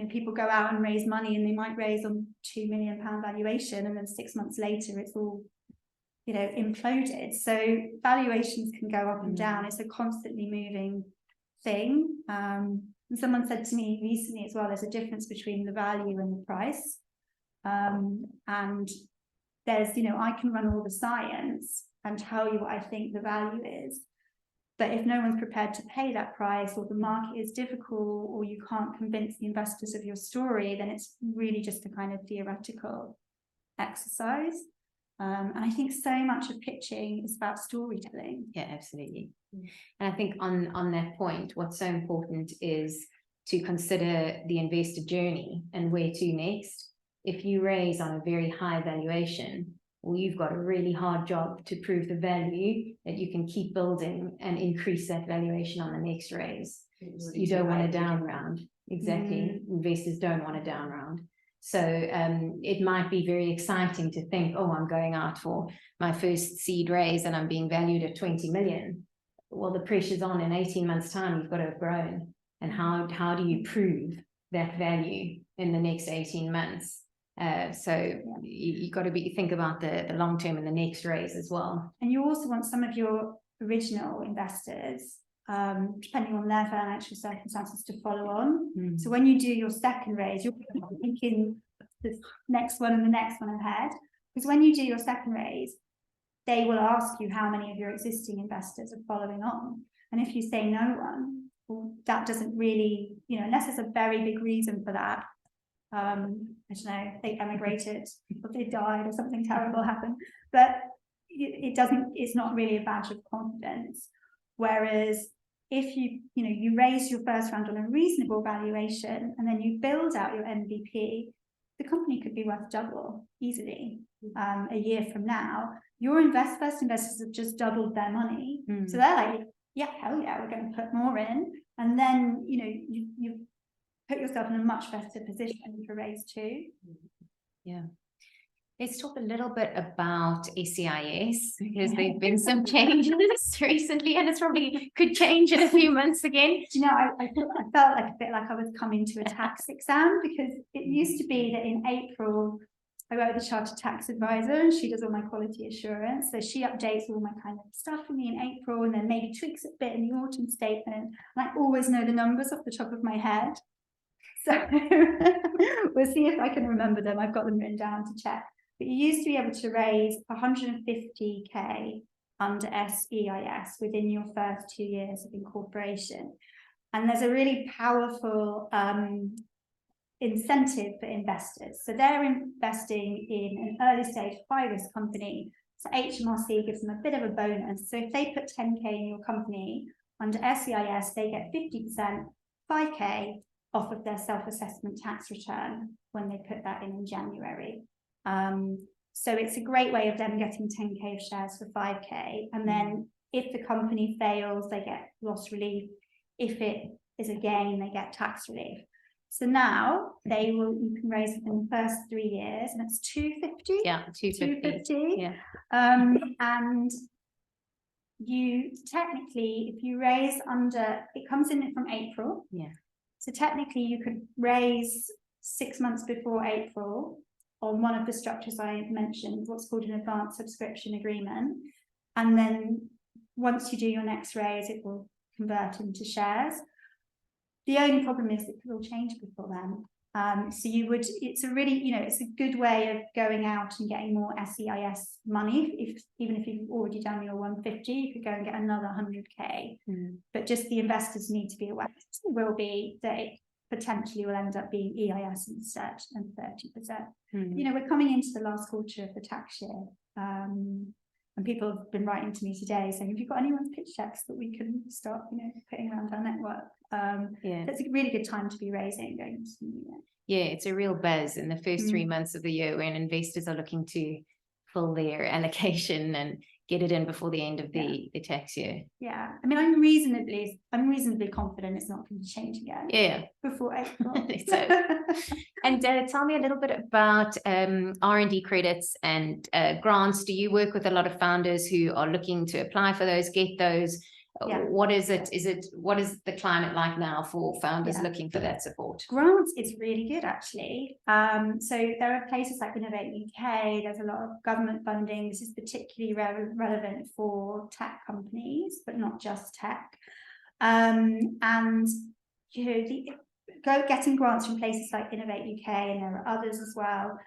Speaker 3: people go out and raise money and they might raise on £2 million valuation, and then 6 months later it's all imploded. So valuations can go up and down. It's a constantly moving thing. And someone said to me recently as well, there's a difference between the value and the price. And there's I can run all the science and tell you what I think the value is, but if no one's prepared to pay that price, or the market is difficult, or you can't convince the investors of your story, then it's really just a kind of theoretical exercise. And I think so much of pitching is about storytelling.
Speaker 2: Yeah, absolutely. And I think on that point, what's so important is to consider the investor journey and where to next. If you raise on a very high valuation, well, you've got a really hard job to prove the value that you can keep building and increase that valuation on the next raise. You don't want a down round. Exactly. Investors don't want a down round. So it might be very exciting to think, oh, I'm going out for my first seed raise and I'm being valued at 20 million. Well, the pressure's on. In 18 months' time, you've got to have grown. And how do you prove that value in the next 18 months? So you got to think about the long term and the next raise as well.
Speaker 3: And you also want some of your original investors, depending on their financial circumstances, to follow on. So when you do your second raise, you're thinking the next one and the next one ahead. Because when you do your second raise, they will ask you how many of your existing investors are following on. And if you say no one, well, that doesn't really, unless there's a very big reason for that. I don't know, they emigrated, or they died, or something terrible happened. But it's not really a badge of confidence. Whereas if you raise your first round on a reasonable valuation and then you build out your MVP, the company could be worth double easily a year from now. Your first investors have just doubled their money. So they're like, yeah, hell yeah, we're going to put more in. And then, you put yourself in a much better position for raise 2.
Speaker 2: Yeah. Let's talk a little bit about SEIS, because there've been some changes recently, and it's probably could change in a few months again.
Speaker 3: I felt like a bit like I was coming to a tax exam, because it used to be that in April, I work with a chartered tax advisor and she does all my quality assurance. So she updates all my kind of stuff for me in April and then maybe tweaks a bit in the autumn statement. And I always know the numbers off the top of my head. So we'll see if I can remember them. I've got them written down to check. But you used to be able to raise 150k under SEIS within your first 2 years of incorporation. And there's a really powerful incentive for investors. So they're investing in an early stage high-risk company. So HMRC gives them a bit of a bonus. So if they put 10k in your company under SEIS, they get 50%, 5k off of their self-assessment tax return when they put that in January. So it's a great way of them getting 10k of shares for 5k. And then if the company fails, they get loss relief. If it is a gain, they get tax relief. So now you can raise it in the first 3 years, and it's 250.
Speaker 2: Yeah, 250. Yeah.
Speaker 3: And you technically, if you raise it comes in from April.
Speaker 2: Yeah. So
Speaker 3: technically you could raise 6 months before April on one of the structures I mentioned, what's called an advanced subscription agreement. And then once you do your next raise, it will convert into shares. The only problem is it could all change before then. So it's a really, it's a good way of going out and getting more SEIS money. Even if you've already done your 150, you could go and get another 100k. But just the investors need to be aware will be that it potentially will end up being EIS instead and 30%. We're coming into the last quarter of the tax year. And people have been writing to me today saying, have you got anyone's pitch checks that we can start, putting around our network? That's a really good time to be raising going into the new year.
Speaker 2: Yeah, it's a real buzz in the first 3 months of the year when investors are looking to fill their allocation and get it in before the end of the tax year.
Speaker 3: Yeah, I mean, I'm reasonably confident it's not going to change again.
Speaker 2: Yeah,
Speaker 3: before April.
Speaker 2: And tell me a little bit about R&D credits and grants. Do you work with a lot of founders who are looking to apply for those, get those?
Speaker 3: Yeah.
Speaker 2: What is it? What is the climate like now for founders looking for that support?
Speaker 3: Grants is really good, actually. So there are places like Innovate UK. There's a lot of government funding. This is particularly relevant for tech companies, but not just tech. And getting grants from places like Innovate UK, and there are others as well,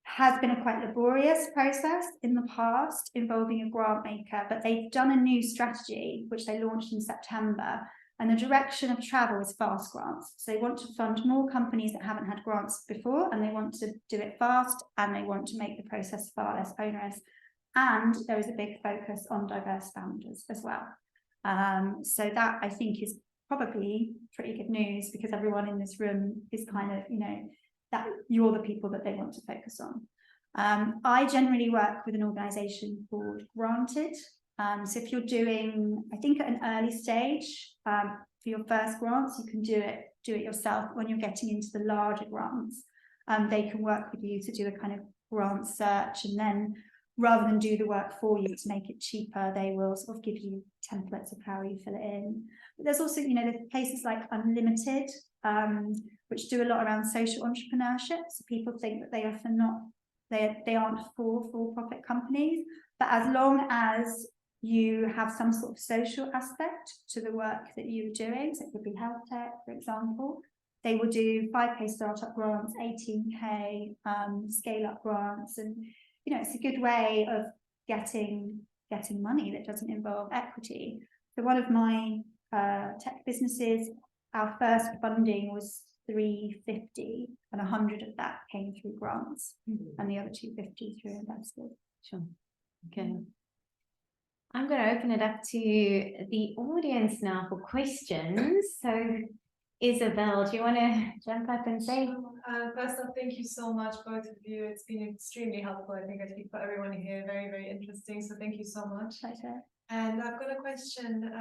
Speaker 3: has been a quite laborious process in the past involving a grant maker, but they've done a new strategy which they launched in September, And the direction of travel is fast grants. So they want to fund more companies that haven't had grants before, and they want to do it fast, and they want to make the process far less onerous. And there is a big focus on diverse founders as well. So that, I think, is probably pretty good news, because everyone in this room is kind of, you know, that you're the people that they want to focus on. I generally work with an organisation called Granted. So if you're doing, I think at an early stage, for your first grants, you can do it yourself. When you're getting into the larger grants, they can work with you to do a kind of grant search, and then rather than do the work for you to make it cheaper, they will sort of give you templates of how you fill it in. But there's also, you know, there's places like Unlimited, which do a lot around social entrepreneurship. So people think that they often they aren't for-profit companies, but as long as you have some sort of social aspect to the work that you're doing, so it could be health tech, for example, they will do 5K startup grants, 18K scale-up grants, and you know, it's a good way of getting money that doesn't involve equity. So one of my tech businesses, our first funding was 350, and 100 of that came through grants, and the other 250 through investors.
Speaker 2: Sure. Okay. I'm going to open it up to the audience now for questions. So, Isabel, do you want to jump up and say?
Speaker 5: First off, thank you so much, both of you. It's been extremely helpful. I think I speak for everyone here. Very, very interesting. So thank you so much.
Speaker 3: Pleasure.
Speaker 5: And I've got a question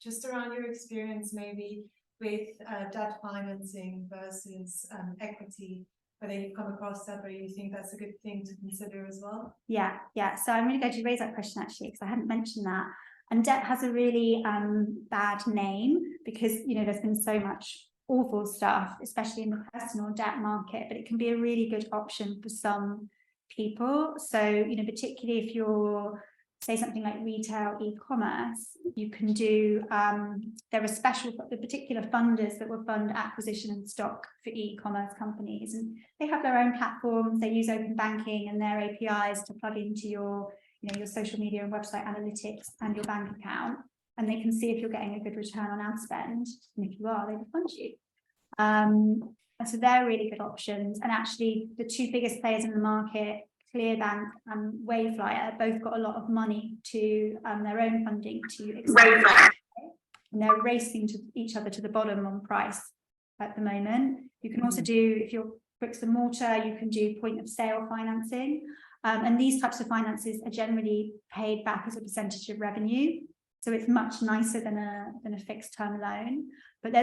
Speaker 5: just around your experience maybe with debt financing versus equity, whether you've come across that, or you think that's a good thing to consider as well.
Speaker 3: Yeah. So I'm really glad you raised that question, actually, because I hadn't mentioned that. And debt has a really bad name, because, you know, there's been so much awful stuff, especially in the personal debt market, but it can be a really good option for some people. So, you know, particularly if you're, say, something like retail e-commerce, you can do, there are the particular funders that will fund acquisition and stock for e-commerce companies, and they have their own platforms. They use open banking and their APIs to plug into your, you know, your social media and website analytics and your bank account, and they can see if you're getting a good return on ad spend, and if you are, they will fund you. And so they're really good options. And actually, the two biggest players in the market, Clearbank and Wayflyer, both got a lot of money to their own funding to expand, and they're racing to each other to the bottom on price at the moment. You can also do, if you're bricks and mortar, you can do point of sale financing, and these types of finances are generally paid back as a percentage of revenue, so it's much nicer than a fixed term loan. But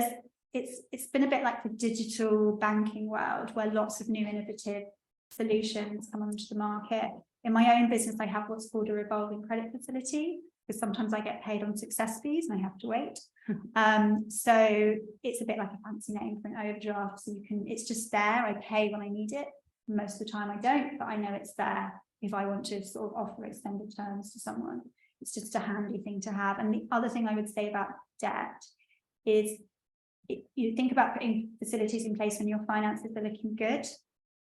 Speaker 3: it's been a bit like the digital banking world, where lots of new innovative solutions come onto the market. In my own business, I have what's called a revolving credit facility, because sometimes I get paid on success fees and I have to wait. So it's a bit like a fancy name for an overdraft. So it's just there. I pay when I need it. Most of the time I don't, but I know it's there if I want to sort of offer extended terms to someone. It's just a handy thing to have. And the other thing I would say about debt is you think about putting facilities in place when your finances are looking good.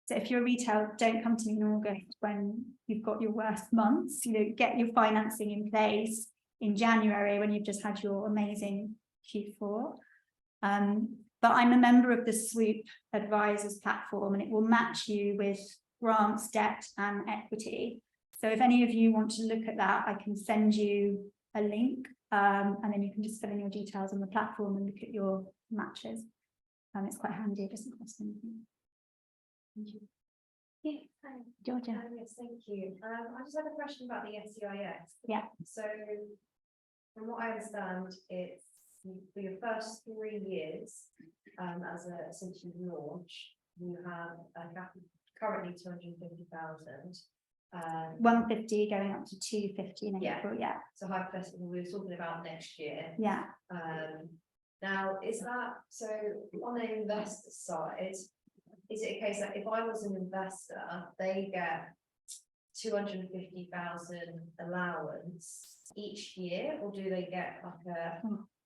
Speaker 3: So if you're a retailer, don't come to me in August when you've got your worst months. You know, get your financing in place in January when you've just had your amazing Q4. But I'm a member of the Swoop Advisors platform, and it will match you with grants, debt, and equity. So if any of you want to look at that, I can send you a link, and then you can just fill in your details on the platform and look at your matches. It's quite handy. It doesn't cost anything. Thank you. Yeah, hi, Georgia.
Speaker 4: Yes, thank you. I just had a question about the SCIS.
Speaker 3: Yeah.
Speaker 4: So, from what I understand, it's for your first 3 years, since you launch, you have a gap currently 250,000.
Speaker 3: 150 going up to 250 in
Speaker 4: Yeah.
Speaker 3: April. Yeah.
Speaker 4: So hypothetically, we were talking about next year.
Speaker 3: Yeah.
Speaker 4: Now, is that so on the investor side? Is it a case that if I was an investor, they get 250,000 allowance each year, or do they get like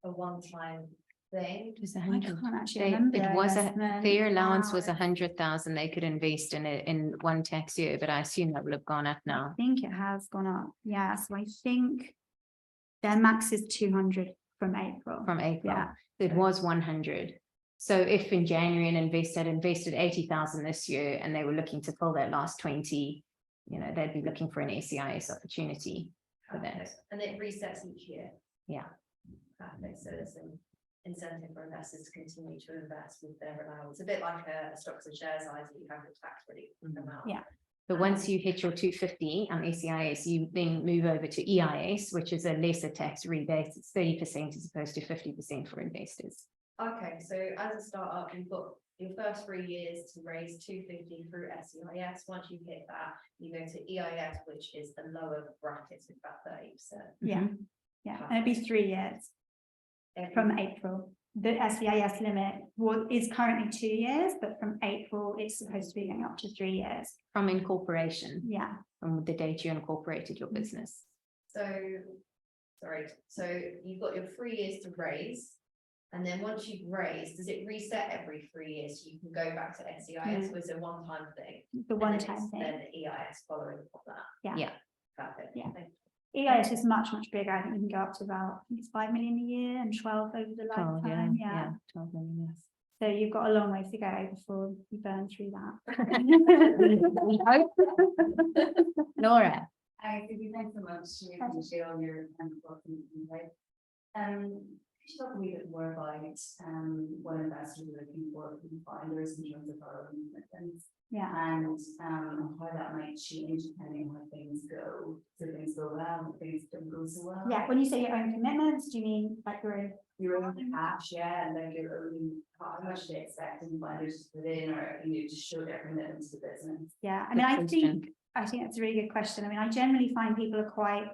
Speaker 4: a one-time thing?
Speaker 2: It was
Speaker 3: I
Speaker 2: 100.
Speaker 3: can't actually remember.
Speaker 2: It was
Speaker 3: investment.
Speaker 2: their allowance
Speaker 3: Wow.
Speaker 2: was 100,000 they could invest in one tax year, but I assume that will have gone up
Speaker 3: I
Speaker 2: now.
Speaker 3: think it has gone up. Yeah. So I think their max is 200 From April.
Speaker 2: from April.
Speaker 3: Yeah.
Speaker 2: It was 100. So if in January an investor had invested 80,000 this year and they were looking to fill that last 20, you know, they'd be looking for an SEIS opportunity for that.
Speaker 4: Perfect. And it resets each year.
Speaker 2: Yeah.
Speaker 4: Perfect. So there's an incentive for investors to continue to invest with their allowance. A bit like a stocks and shares ISA, you have the tax relief amount.
Speaker 3: Yeah.
Speaker 2: But once you hit your 250 on SEIS, you then move over to EIS, which is a lesser tax rebate. It's 30% as opposed to 50% for investors.
Speaker 4: Okay, so as a startup, you've got your first 3 years to raise 250 through SEIS. Once you hit that, you go to EIS, which is the lower brackets with about 30%.
Speaker 3: Yeah. Yeah. And it'd be 3 years from April. The SEIS limit is currently 2 years, but from April, it's supposed to be going up to 3 years.
Speaker 2: From incorporation,
Speaker 3: Yeah.
Speaker 2: from the date you incorporated your business.
Speaker 4: So, sorry, so you've got your 3 years to raise. And then once you've raised, does it reset every 3 years? So you can go back to SEIS, or is it a one-time thing?
Speaker 3: The
Speaker 4: And then
Speaker 3: one-time
Speaker 4: it's
Speaker 3: thing.
Speaker 4: Then the EIS following that.
Speaker 3: Yeah.
Speaker 2: Yeah.
Speaker 4: Perfect.
Speaker 3: Yeah.
Speaker 4: Thank you.
Speaker 3: EIS is much, much bigger. I think you can go up to about, I think it's 5 million a year and 12 over the
Speaker 2: 12,
Speaker 3: lifetime. Yeah.
Speaker 2: 12 million, yes.
Speaker 3: So you've got a long way to go before you burn through that.
Speaker 2: Laura.
Speaker 6: Hi, thanks so much. We appreciate all your work and insight. Could you talk a wee bit more about what investors are looking for from founders in terms of our commitments
Speaker 3: Yeah.
Speaker 6: and how that might change depending on how things go. So things go well, and things don't go so well.
Speaker 3: Yeah. When you say your own commitments, do you mean like
Speaker 6: Your own cash, yeah, and like your own, how much they expect founders to put in, or to show their commitment to the business.
Speaker 3: Yeah. I mean, I think that's a really good question. I mean, I generally find people are quite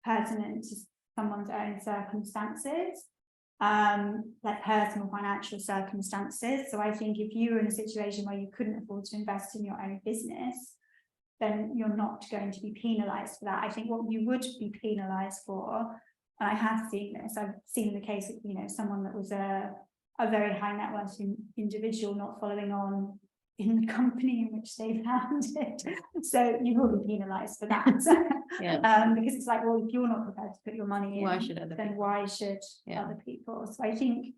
Speaker 3: pertinent to someone's own circumstances. Like personal financial circumstances. So I think if you were in a situation where you couldn't afford to invest in your own business, then you're not going to be penalized for that. I think what you would be penalized for, and I have seen this, I've seen the case of, you know, someone that was a very high net worth individual not following on in the company in which they founded. So you will be penalized for that. Because it's like, well, if you're not prepared to put your money in,
Speaker 2: Why should other
Speaker 3: then
Speaker 2: people?
Speaker 3: why should other people? So I think,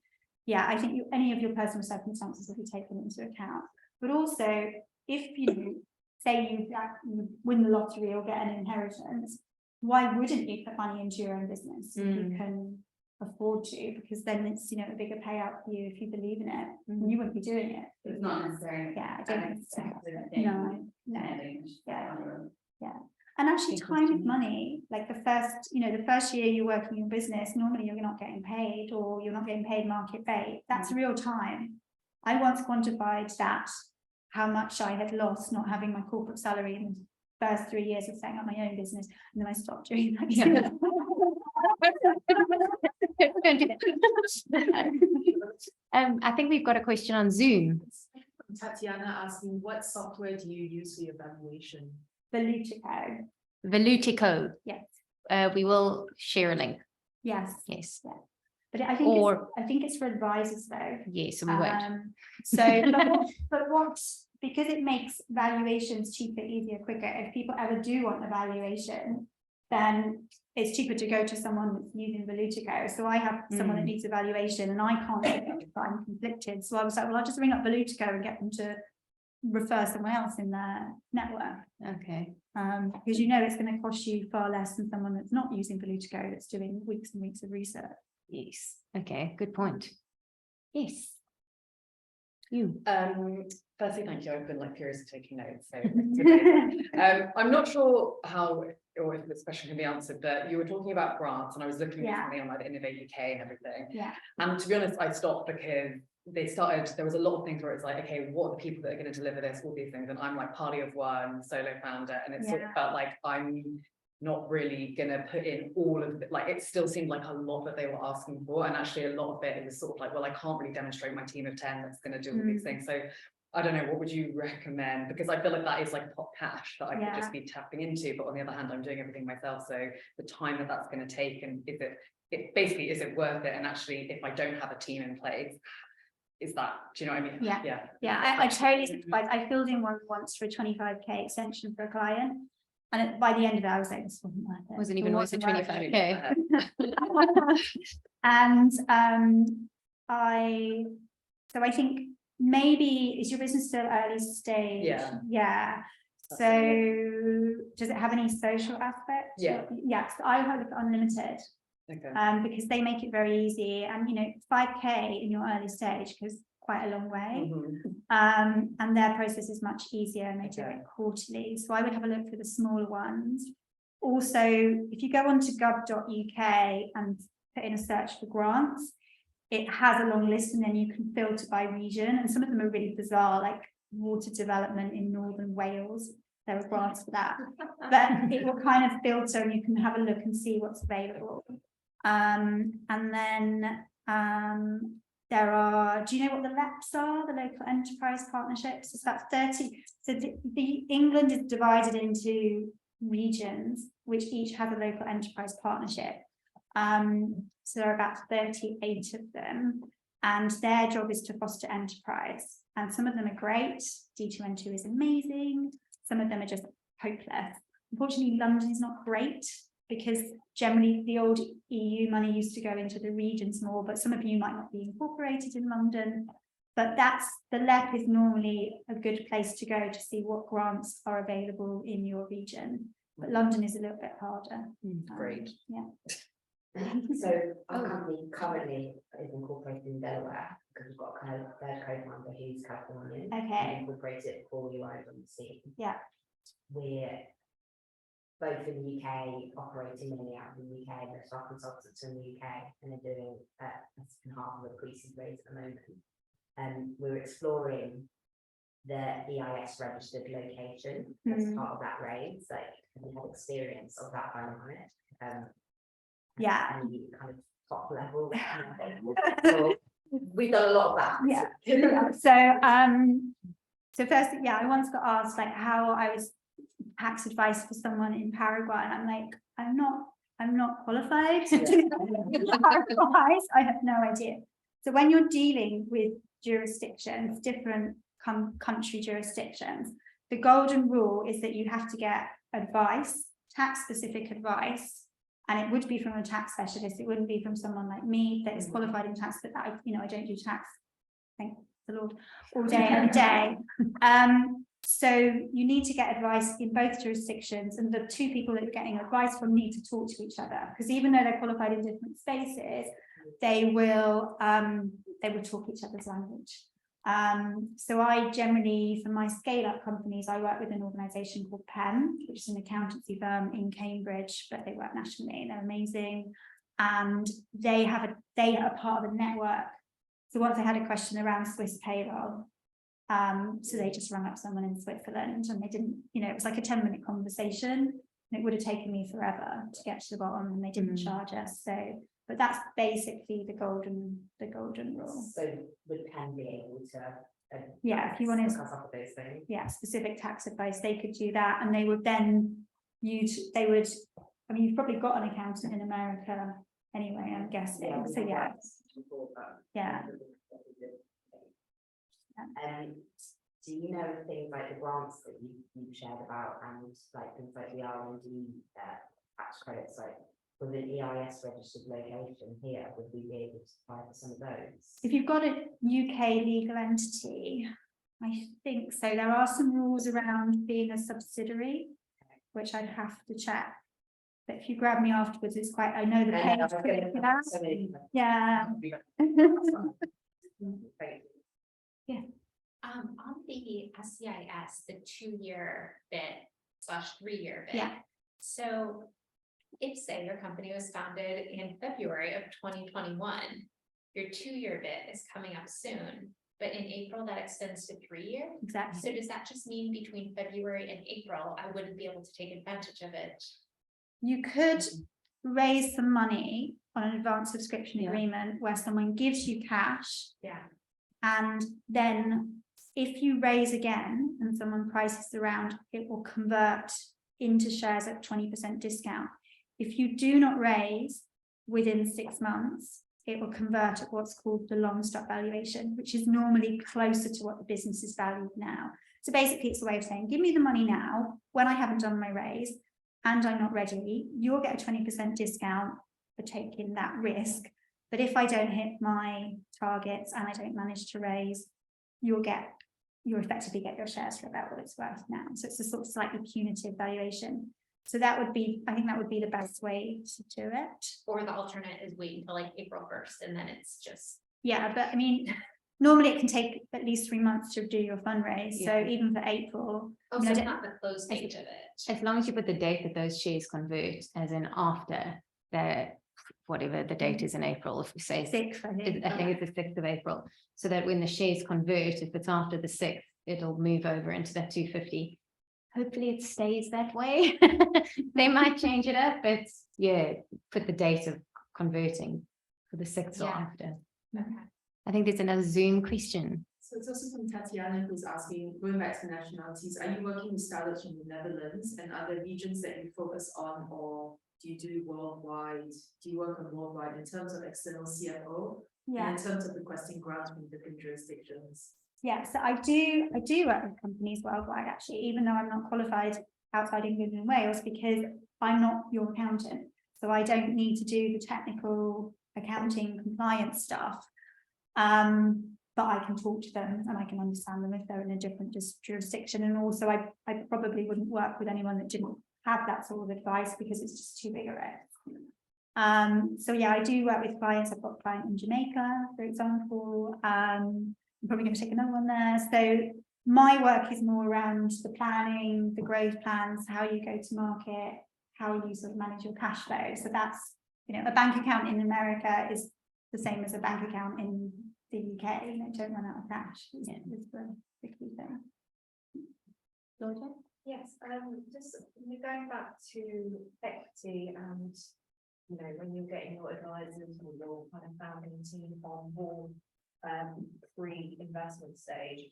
Speaker 3: any of your personal circumstances will be taken into account. But also, if you say you win the lottery or get an inheritance, why wouldn't you put money into your own business if you can afford to? Because then it's, you know, a bigger payout for you if you believe in it. And you wouldn't be doing it.
Speaker 6: It's not necessarily.
Speaker 3: Yeah, I don't think so.
Speaker 6: No.
Speaker 3: Yeah. And actually time is money. Like the first year you're working in business, normally you're not getting paid, or you're not getting paid market rate. That's real time. I once quantified that, how much I had lost not having my corporate salary in the first 3 years of setting up my own business, and then I stopped doing that.
Speaker 2: Yeah. I think we've got a question on Zoom.
Speaker 7: Tatiana asking, what software do you use for your valuation?
Speaker 2: Velutico.
Speaker 3: Yes.
Speaker 2: We will share a link.
Speaker 3: Yes.
Speaker 2: Yes.
Speaker 3: Yeah. But I think it's for advisors though.
Speaker 2: Yes, we won't.
Speaker 3: Because it makes valuations cheaper, easier, quicker. If people ever do want a valuation, then it's cheaper to go to someone that's using Velutico. So I have someone that needs a valuation and I can't get it if I'm conflicted. So I was like, well, I'll just ring up Velutico and get them to refer someone else in their network.
Speaker 2: Okay.
Speaker 3: Because you know it's going to cost you far less than someone that's not using Velutico, that's doing weeks and weeks of research.
Speaker 2: Yes. Okay. Good point. Yes. You.
Speaker 7: Firstly, thank you. I've been like furious taking notes. So I'm not sure how or if this question can be answered, but you were talking about grants, and I was looking at something on like the Innovate UK and everything.
Speaker 3: Yeah.
Speaker 7: And to be honest, I stopped because there was a lot of things where it's like, okay, what are the people that are going to deliver this, all these things, and I'm like party of one, solo founder, and it sort of felt like I'm not really gonna put in all of it. Like it still seemed like a lot that they were asking for, and actually a lot of it was sort of like, well, I can't really demonstrate my team of 10 that's going to do all these things. So I don't know, what would you recommend? Because I feel like that is like hot cash that I could just be tapping into, but on the other hand, I'm doing everything myself. So the time that that's going to take, and is it worth it? And actually, if I don't have a team in place, is that, do you know what I mean?
Speaker 3: Yeah. I totally sympathize. I filled in one once for a 25k extension for a client, and by the end of it, I was like, this wasn't worth it.
Speaker 2: Wasn't even worth the 25k.
Speaker 3: And I think maybe, is your business still early stage?
Speaker 7: Yeah.
Speaker 3: Yeah.
Speaker 7: That's
Speaker 3: So
Speaker 7: it,
Speaker 3: does it have any social aspect?
Speaker 7: Yeah.
Speaker 3: Yes, I have unlimited.
Speaker 7: Okay.
Speaker 3: Because they make it very easy, and 5K in your early stage goes quite a long way.
Speaker 7: Mhm.
Speaker 3: And their process is much easier, and they do
Speaker 7: Okay.
Speaker 3: it quarterly. So I would have a look for the smaller ones. Also, if you go onto gov.uk and put in a search for grants, it has a long list, and then you can filter by region, and some of them are really bizarre, like water development in Northern Wales. There are grants for that, but it will kind of filter, and you can have a look and see what's available. And then there are, do you know what the LEPs are, the local enterprise partnerships? So that's 30. So the England is divided into regions, which each have a local enterprise partnership. So there are about 38 of them, and their job is to foster enterprise. And some of them are great. D2N2 is amazing. Some of them are just hopeless. Unfortunately, London is not great, because generally the old EU money used to go into the regions more, but some of you might not be incorporated in London. But the LEP is normally a good place to go to see what grants are available in your region. But London is a little bit harder.
Speaker 7: Great.
Speaker 3: Yeah.
Speaker 8: So our company currently is incorporated in Delaware, because we've got a third co-founder who's Californian.
Speaker 3: Okay.
Speaker 8: We incorporated before you arrived on the scene.
Speaker 3: Yeah.
Speaker 8: We're both in the UK, operating mainly out in the UK, most of our consultants are in the UK, and they're doing a second half of a pre-seed raise at the moment. And we're exploring the EIS registered location as part of that raise. Like, we have experience of that dynamic.
Speaker 3: Yeah.
Speaker 8: Any kind of top level. So we've done a lot of that.
Speaker 3: Yeah. So first, yeah, I once got asked like how I was tax advice for someone in Paraguay, and I'm like, I'm not qualified to do tax advice. I have no idea. So when you're dealing with jurisdictions, different country jurisdictions, the golden rule is that you have to get advice, tax specific advice, and it would be from a tax specialist. It wouldn't be from someone like me that is qualified in tax, but that I don't do tax, thank the Lord, all day every day. So you need to get advice in both jurisdictions, and the two people that you're getting advice from need to talk to each other, because even though they're qualified in different spaces, they will talk each other's language. So I generally, for my scale-up companies, I work with an organisation called PEM, which is an accountancy firm in Cambridge, but they work nationally and they're amazing. And they are part of a network. So once I had a question around Swiss payroll, so they just rang up someone in Switzerland, and they didn't, it was like a 10-minute conversation, and it would have taken me forever to get to the bottom, and they didn't charge us. So, but that's basically the golden rule.
Speaker 8: So would Penn be able to?
Speaker 3: Yeah, if you wanted
Speaker 8: those things.
Speaker 3: Yeah, specific tax advice, they could do that, and they would then I mean, you've probably got an accountant in America anyway, I'm guessing.
Speaker 8: Yeah,
Speaker 3: so yeah.
Speaker 8: Do you know things like the grants that you've shared about, and like things like the R&D tax credits, like with an EIS registered location here, would we be able to apply for some of those?
Speaker 3: If you've got a UK legal entity, I think so. There are some rules around being a subsidiary, which I'd have to check. But if you grab me afterwards, it's quite, I know the page for that. Yeah.
Speaker 1: Yeah. On the SCIS, the 2-year bid/3-year bid.
Speaker 3: Yeah.
Speaker 1: So if, say, your company was founded in February of 2021, your 2-year bid is coming up soon, but in April that extends to 3 years.
Speaker 3: Exactly.
Speaker 1: So does that just mean between February and April, I wouldn't be able to take advantage of it?
Speaker 3: You could raise some money on an advanced subscription agreement where someone gives you cash.
Speaker 1: Yeah.
Speaker 3: And then if you raise again and someone prices around, it will convert into shares at 20% discount. If you do not raise within 6 months, it will convert at what's called the long stop valuation, which is normally closer to what the business is valued now. So basically it's a way of saying, give me the money now when I haven't done my raise and I'm not ready, you'll get a 20% discount for taking that risk. But if I don't hit my targets and I don't manage to raise, you'll effectively get your shares for about what it's worth now. So it's a sort of slightly punitive valuation. So that would be, I think that would be the best way to do it.
Speaker 1: Or the alternate is wait until like April 1st and then it's just.
Speaker 3: Yeah, but I mean, normally it can take at least 3 months to do your fundraise. So
Speaker 2: Yeah.
Speaker 3: even for April,
Speaker 1: Oh,
Speaker 3: I mean,
Speaker 1: so
Speaker 3: I
Speaker 1: it's
Speaker 3: don't-
Speaker 1: not the close date of it.
Speaker 2: As long as you put the date that those shares convert, as in after the, whatever the date is in April, if we say.
Speaker 3: 6th, I think.
Speaker 2: I think it's the 6th of April, so that when the shares convert, if it's after the 6th, it'll move over into that 250. Hopefully it stays that way. They might change it up, but yeah, put the date of converting for the 6th or
Speaker 1: Yeah.
Speaker 2: after.
Speaker 1: Okay.
Speaker 2: I think there's another Zoom question.
Speaker 9: So it's also from Tatiana who's asking, going back to nationalities, are you working with startups from the Netherlands and other regions that you focus on, or do you do worldwide? Do you work on worldwide in terms of external CFO?
Speaker 3: Yeah.
Speaker 9: And in terms of requesting grants from different jurisdictions?
Speaker 3: Yeah, so I do work with companies worldwide, actually, even though I'm not qualified outside England and Wales, because I'm not your accountant. So I don't need to do the technical accounting compliance stuff. But I can talk to them and I can understand them if they're in a different jurisdiction. And also I probably wouldn't work with anyone that didn't have that sort of advice because it's just too big a risk. So yeah, I do work with clients. I've got a client in Jamaica, for example. I'm probably going to take another one there. So my work is more around the planning, the growth plans, how you go to market, how you sort of manage your cash flow. So that's, you know, a bank account in America is the same as a bank account in the UK. You know, don't run out of cash. Is the key thing. Georgia?
Speaker 4: Yes, just going back to equity and, you know, when you're getting your advisors or your kind of founding team on board, pre-investment stage.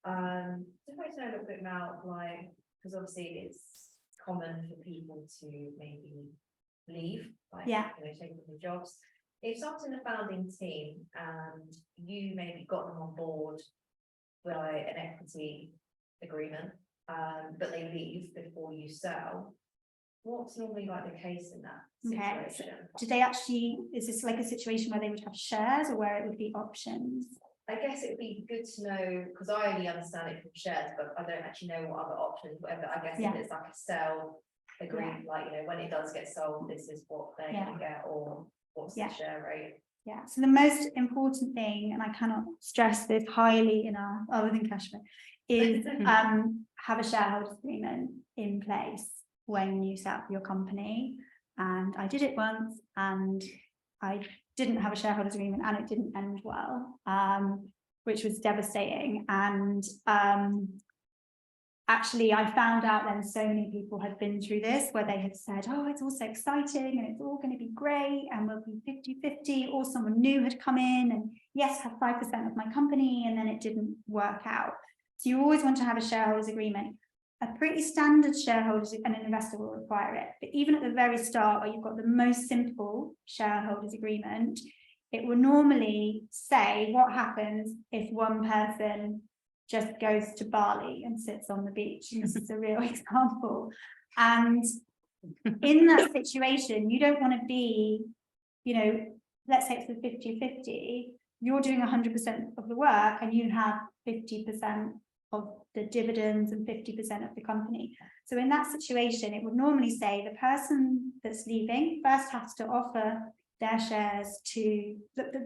Speaker 4: Just like to know a little bit about, like, because obviously it's common for people to maybe leave, like,
Speaker 3: Yeah.
Speaker 4: you know, taking the jobs. If someone's in the founding team and you maybe got them on board by an equity agreement, but they leave before you sell, what's normally like the case in that
Speaker 3: Okay,
Speaker 4: situation?
Speaker 3: do they actually, is this like a situation where they would have shares or where it would be options?
Speaker 4: I guess it would be good to know, because I only understand it from shares, but I don't actually know what other options, whatever, I guess
Speaker 3: Yeah.
Speaker 4: if it's like a sell agreement, like, you know, when it does get sold, this is what they're gonna get, or what's the
Speaker 3: Yeah.
Speaker 4: share rate?
Speaker 3: Yeah, so the most important thing, and I cannot stress this highly enough, other than cash flow, is have a shareholders agreement in place when you set up your company. And I did it once and I didn't have a shareholders agreement and it didn't end well, which was devastating. And actually I found out then so many people had been through this where they had said, oh, it's all so exciting and it's all going to be great and we'll be 50-50, or someone new had come in and yes, have 5% of my company, and then it didn't work out. So you always want to have a shareholders agreement. A pretty standard shareholders, and an investor will require it, but even at the very start where you've got the most simple shareholders agreement, it will normally say what happens if one person just goes to Bali and sits on the beach. And this is a real example. And in that situation, you don't want to be, you know, let's say it's the 50-50, you're doing 100% of the work and you have 50% of the dividends and 50% of the company. So in that situation, it would normally say the person that's leaving first has to offer their shares to,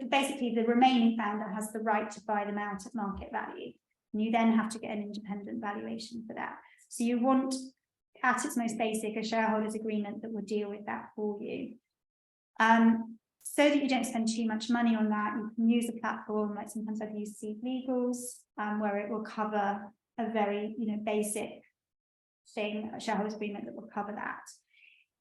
Speaker 3: basically the remaining founder has the right to buy them out at market value. And you then have to get an independent valuation for that. So you want, at its most basic, a shareholders agreement that will deal with that for you. So that you don't spend too much money on that, you can use a platform, like sometimes I've used Seed Legals, where it will cover a very, you know, basic thing, a shareholders agreement that will cover that.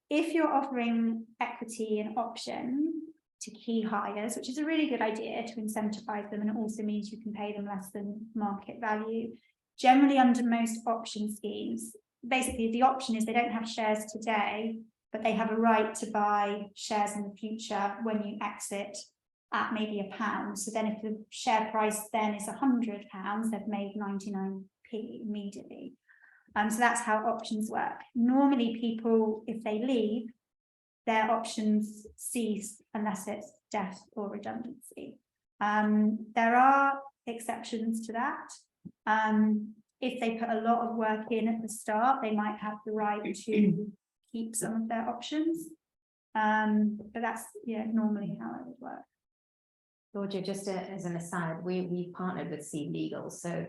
Speaker 3: If you're offering equity and option to key hires, which is a really good idea to incentivize them, and it also means you can pay them less than market value. Generally, under most option schemes, basically the option is they don't have shares today, but they have a right to buy shares in the future when you exit at maybe £1. So then if the share price then is £100, they've made 99p immediately. So that's how options work. Normally people, if they leave, their options cease unless it's death or redundancy. There are exceptions to that. If they put a lot of work in at the start, they might have the right to keep some of their options. But that's normally how it would work.
Speaker 2: Georgia, just as an aside, we partnered with Sea Legal, so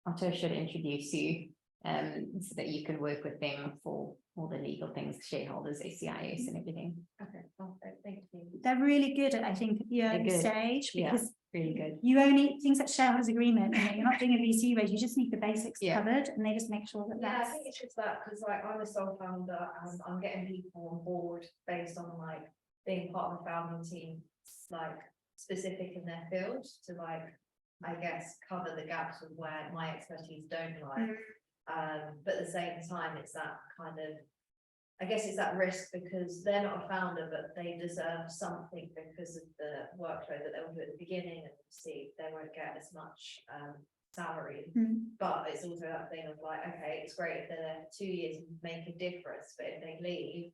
Speaker 2: Otto should introduce you so that you can work with them for all the legal things, shareholders, SCIS and everything.
Speaker 4: Okay, perfect, thank you.
Speaker 3: They're really good at, I think, at the early
Speaker 2: good.
Speaker 3: stage,
Speaker 2: Yeah.
Speaker 3: because
Speaker 2: Really good.
Speaker 3: you only things like shareholders agreement, you're not doing a VC raise, you just need the basics
Speaker 2: Yeah.
Speaker 3: covered, and they just make sure that
Speaker 4: Yeah, I
Speaker 3: that's.
Speaker 4: think it's just that, because like I'm a sole founder and I'm getting people on board based on like being part of the founding team, like specific in their field to like, I guess, cover the gaps of where my expertise don't lie. But at the same time, it's that kind of, I guess it's that risk because they're not a founder, but they deserve something because of the workload that they'll do at the beginning, and see they won't get as much salary. But it's also that thing of like, okay, it's great if they're there for 2 years and make a difference, but if they leave,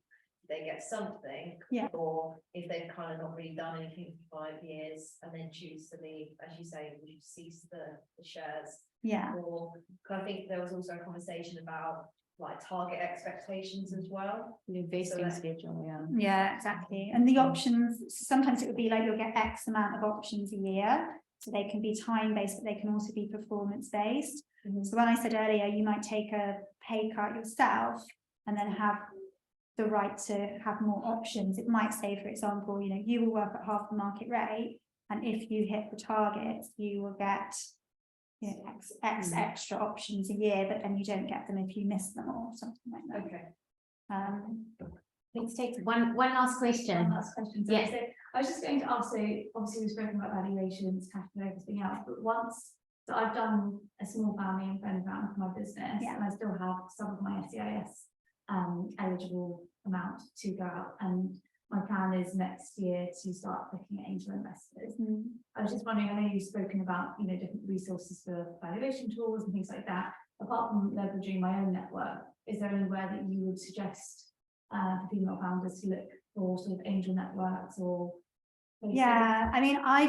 Speaker 4: they get something.
Speaker 3: Yeah.
Speaker 4: Or if they've kind of not really done anything for 5 years and then choose to leave, as you say, would you cease the shares?
Speaker 3: Yeah.
Speaker 4: Or I think there was also a conversation about like target expectations as well.
Speaker 2: The vesting
Speaker 4: that-
Speaker 2: schedule, yeah.
Speaker 3: Yeah, exactly. And the options, sometimes it would be like you'll get X amount of options a year. So they can be time-based, but they can also be performance-based. So when I said earlier, you might take a pay cut yourself and then have the right to have more options. It might say, for example, you will work at half the market rate, and if you hit the targets, you will get X extra options a year, but then you don't get them if you miss them or something like that.
Speaker 4: Okay.
Speaker 2: Let's take one last question.
Speaker 10: One last question.
Speaker 2: Yeah.
Speaker 10: So I was just going to ask, so obviously we've spoken about valuations, cash flow, everything else, but so I've done a small family and friend round for my business,
Speaker 3: Yeah.
Speaker 10: and I still have some of my SCIS eligible amount to go out, and my plan is next year to start looking at angel investors. I was just wondering, I know you've spoken about different resources for valuation tools and things like that. Apart from leveraging my own network, is there anywhere that you would suggest for female founders to look for sort of angel networks or places?
Speaker 3: Yeah, I mean, I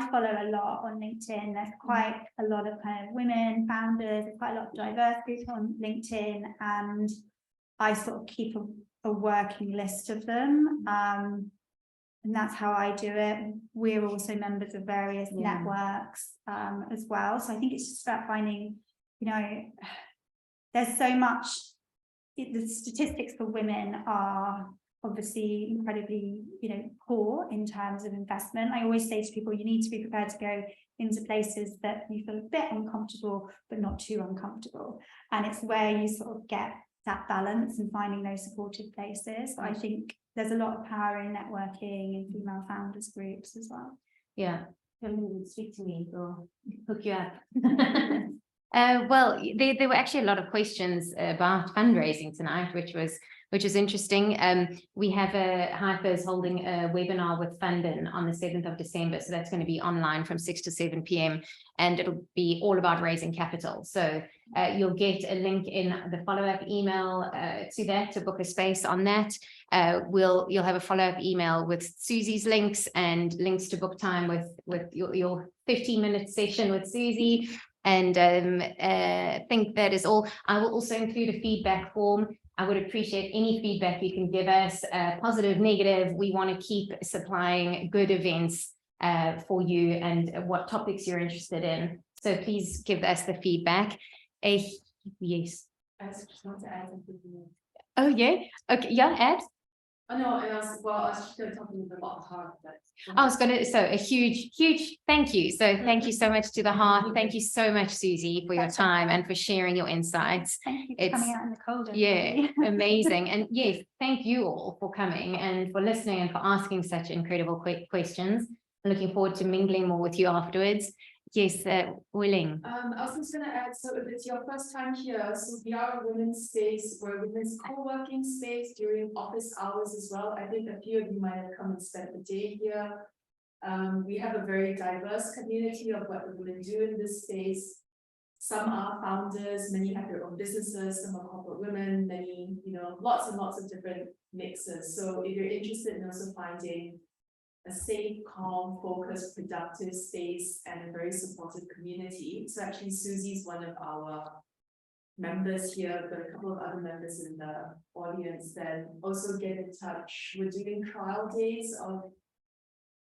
Speaker 3: follow a lot on LinkedIn. There's quite a lot of kind of women founders, there's quite a lot of diverse groups on LinkedIn, and I sort of keep a working list of them. And that's how I do it. We're also members of various networks as well. So I think it's just about finding, there's so much, the statistics for women are obviously incredibly, poor in terms of investment. I always say to people, you need to be prepared to go into places that you feel a bit uncomfortable, but not too uncomfortable. And it's where you sort of get that balance and finding those supportive places. But I think there's a lot of power in networking and female founders groups as well.
Speaker 2: Yeah, speak to me or hook you up. Well, there were actually a lot of questions about fundraising tonight, which was interesting. We have Hyper's holding a webinar with Fundin on the 7th of December. So that's going to be online from 6 to 7 p.m. and it'll be all about raising capital. So you'll get a link in the follow-up email to that, to book a space on that. You'll have a follow-up email with Suzie's links and links to book time with your 15-minute session with Suzie. And I think that is all. I will also include a feedback form. I would appreciate any feedback you can give us, positive, negative. We want to keep supplying good events for you and what topics you're interested in. So please give us the feedback. Yes.
Speaker 9: I just want to add something.
Speaker 2: Oh, yeah. Okay. Yeah, Ed.
Speaker 9: Oh, no, I was just going to talk about the heart.
Speaker 2: I was going to, so a huge thank you. So thank you so much to the Heart. Thank you so much, Suzie, for your time and for sharing your insights.
Speaker 3: Thank you for coming out in the cold.
Speaker 2: Yeah, amazing. And yes, thank you all for coming and for listening and for asking such incredible questions. I'm looking forward to mingling more with you afterwards. Yes, Willing.
Speaker 9: I was just going to add, so if it's your first time here, so we are a women's space, we're a women's co-working space during office hours as well. I think a few of you might have come and spent the day here. We have a very diverse community of what the women do in this space. some are founders, many have their own businesses, some are corporate women, many, lots and lots of different mixes. So if you're interested in also finding a safe, calm, focused, productive space and a very supportive community. So actually Susie's one of our members here. We've got a couple of other members in the audience. Then also get in touch. We're doing trial days of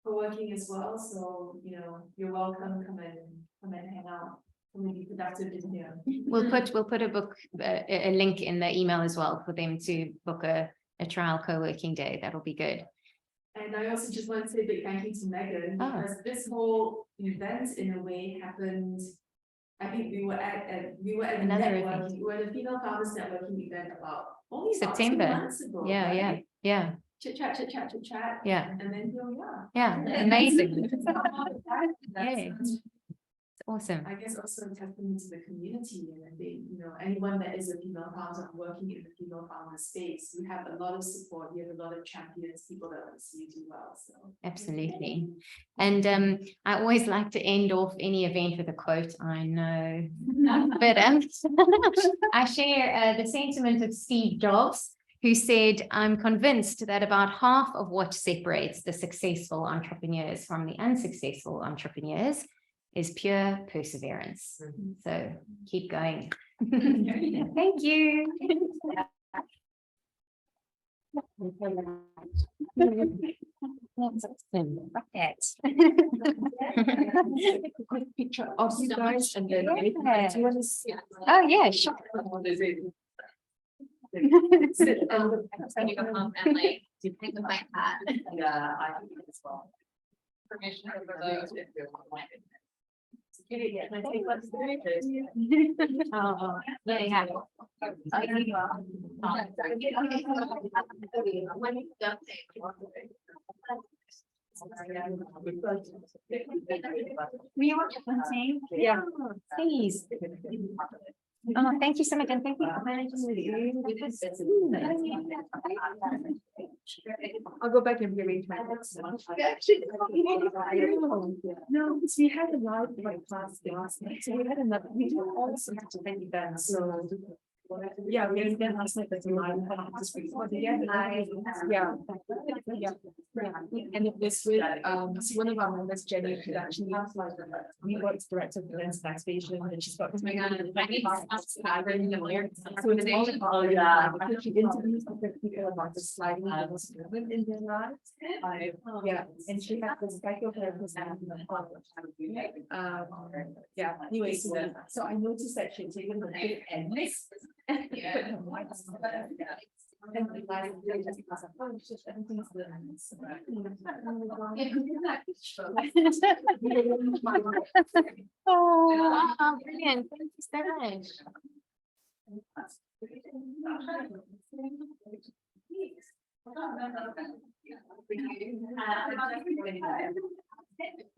Speaker 9: co-working as well. So, you're welcome. Come and hang out. Come and be productive in here.
Speaker 2: We'll put a link in the email as well for them to book a trial co-working day. That'll be good.
Speaker 9: And I also just want to say a big thank you to Megan, because this whole event in a way happened. I think we were at
Speaker 2: Another
Speaker 9: networking, we were at a female founders networking event about only
Speaker 2: September.
Speaker 9: 2 months ago.
Speaker 2: Yeah.
Speaker 9: Right?
Speaker 2: Yeah.
Speaker 9: Chit chat.
Speaker 2: Yeah.
Speaker 9: And then here we are.
Speaker 2: Yeah. Amazing.
Speaker 9: That's,
Speaker 2: Yeah. It's awesome.
Speaker 9: I guess also a testament to the community, and I think, anyone that is a female founder working in the female founder space, we have a lot of support, we have a lot of champions, people that want to see you do well. So
Speaker 2: Absolutely. And I always like to end off any event with a quote, I know. But I share the sentiment of Steve Jobs, who said, I'm convinced that about half of what separates the successful entrepreneurs from the unsuccessful entrepreneurs is pure perseverance. So keep going. Thank you.
Speaker 9: picture of you guys and then do you want to see?
Speaker 2: Oh, yeah, sure.
Speaker 1: So you go home and like, think of my hat,
Speaker 7: Yeah, I think as well.
Speaker 1: permission over those.
Speaker 2: Oh, yeah. Yeah, please. Oh, thank you so much, and thank you for managing with you.
Speaker 9: I'll go back and rearrange my notes. No, because we had a live class last night, so we had another, we also had to many events, so. Yeah, we had then last night, that's a live. And it was with, so one of our members, Jenny, who actually has like, we worked director of the Lens Station, and she's got.
Speaker 1: Oh my God, I need to stop. I really know where.
Speaker 9: So it's all about, she interviews different people about the sliding doors in their lives. Yeah, and she had this psychotherapist. Yeah, anyway, so I noticed that she had taken the big ends.
Speaker 1: Yeah.
Speaker 9: And the light, because oh, it's just everything's the.
Speaker 2: Oh, brilliant. Thank you so much.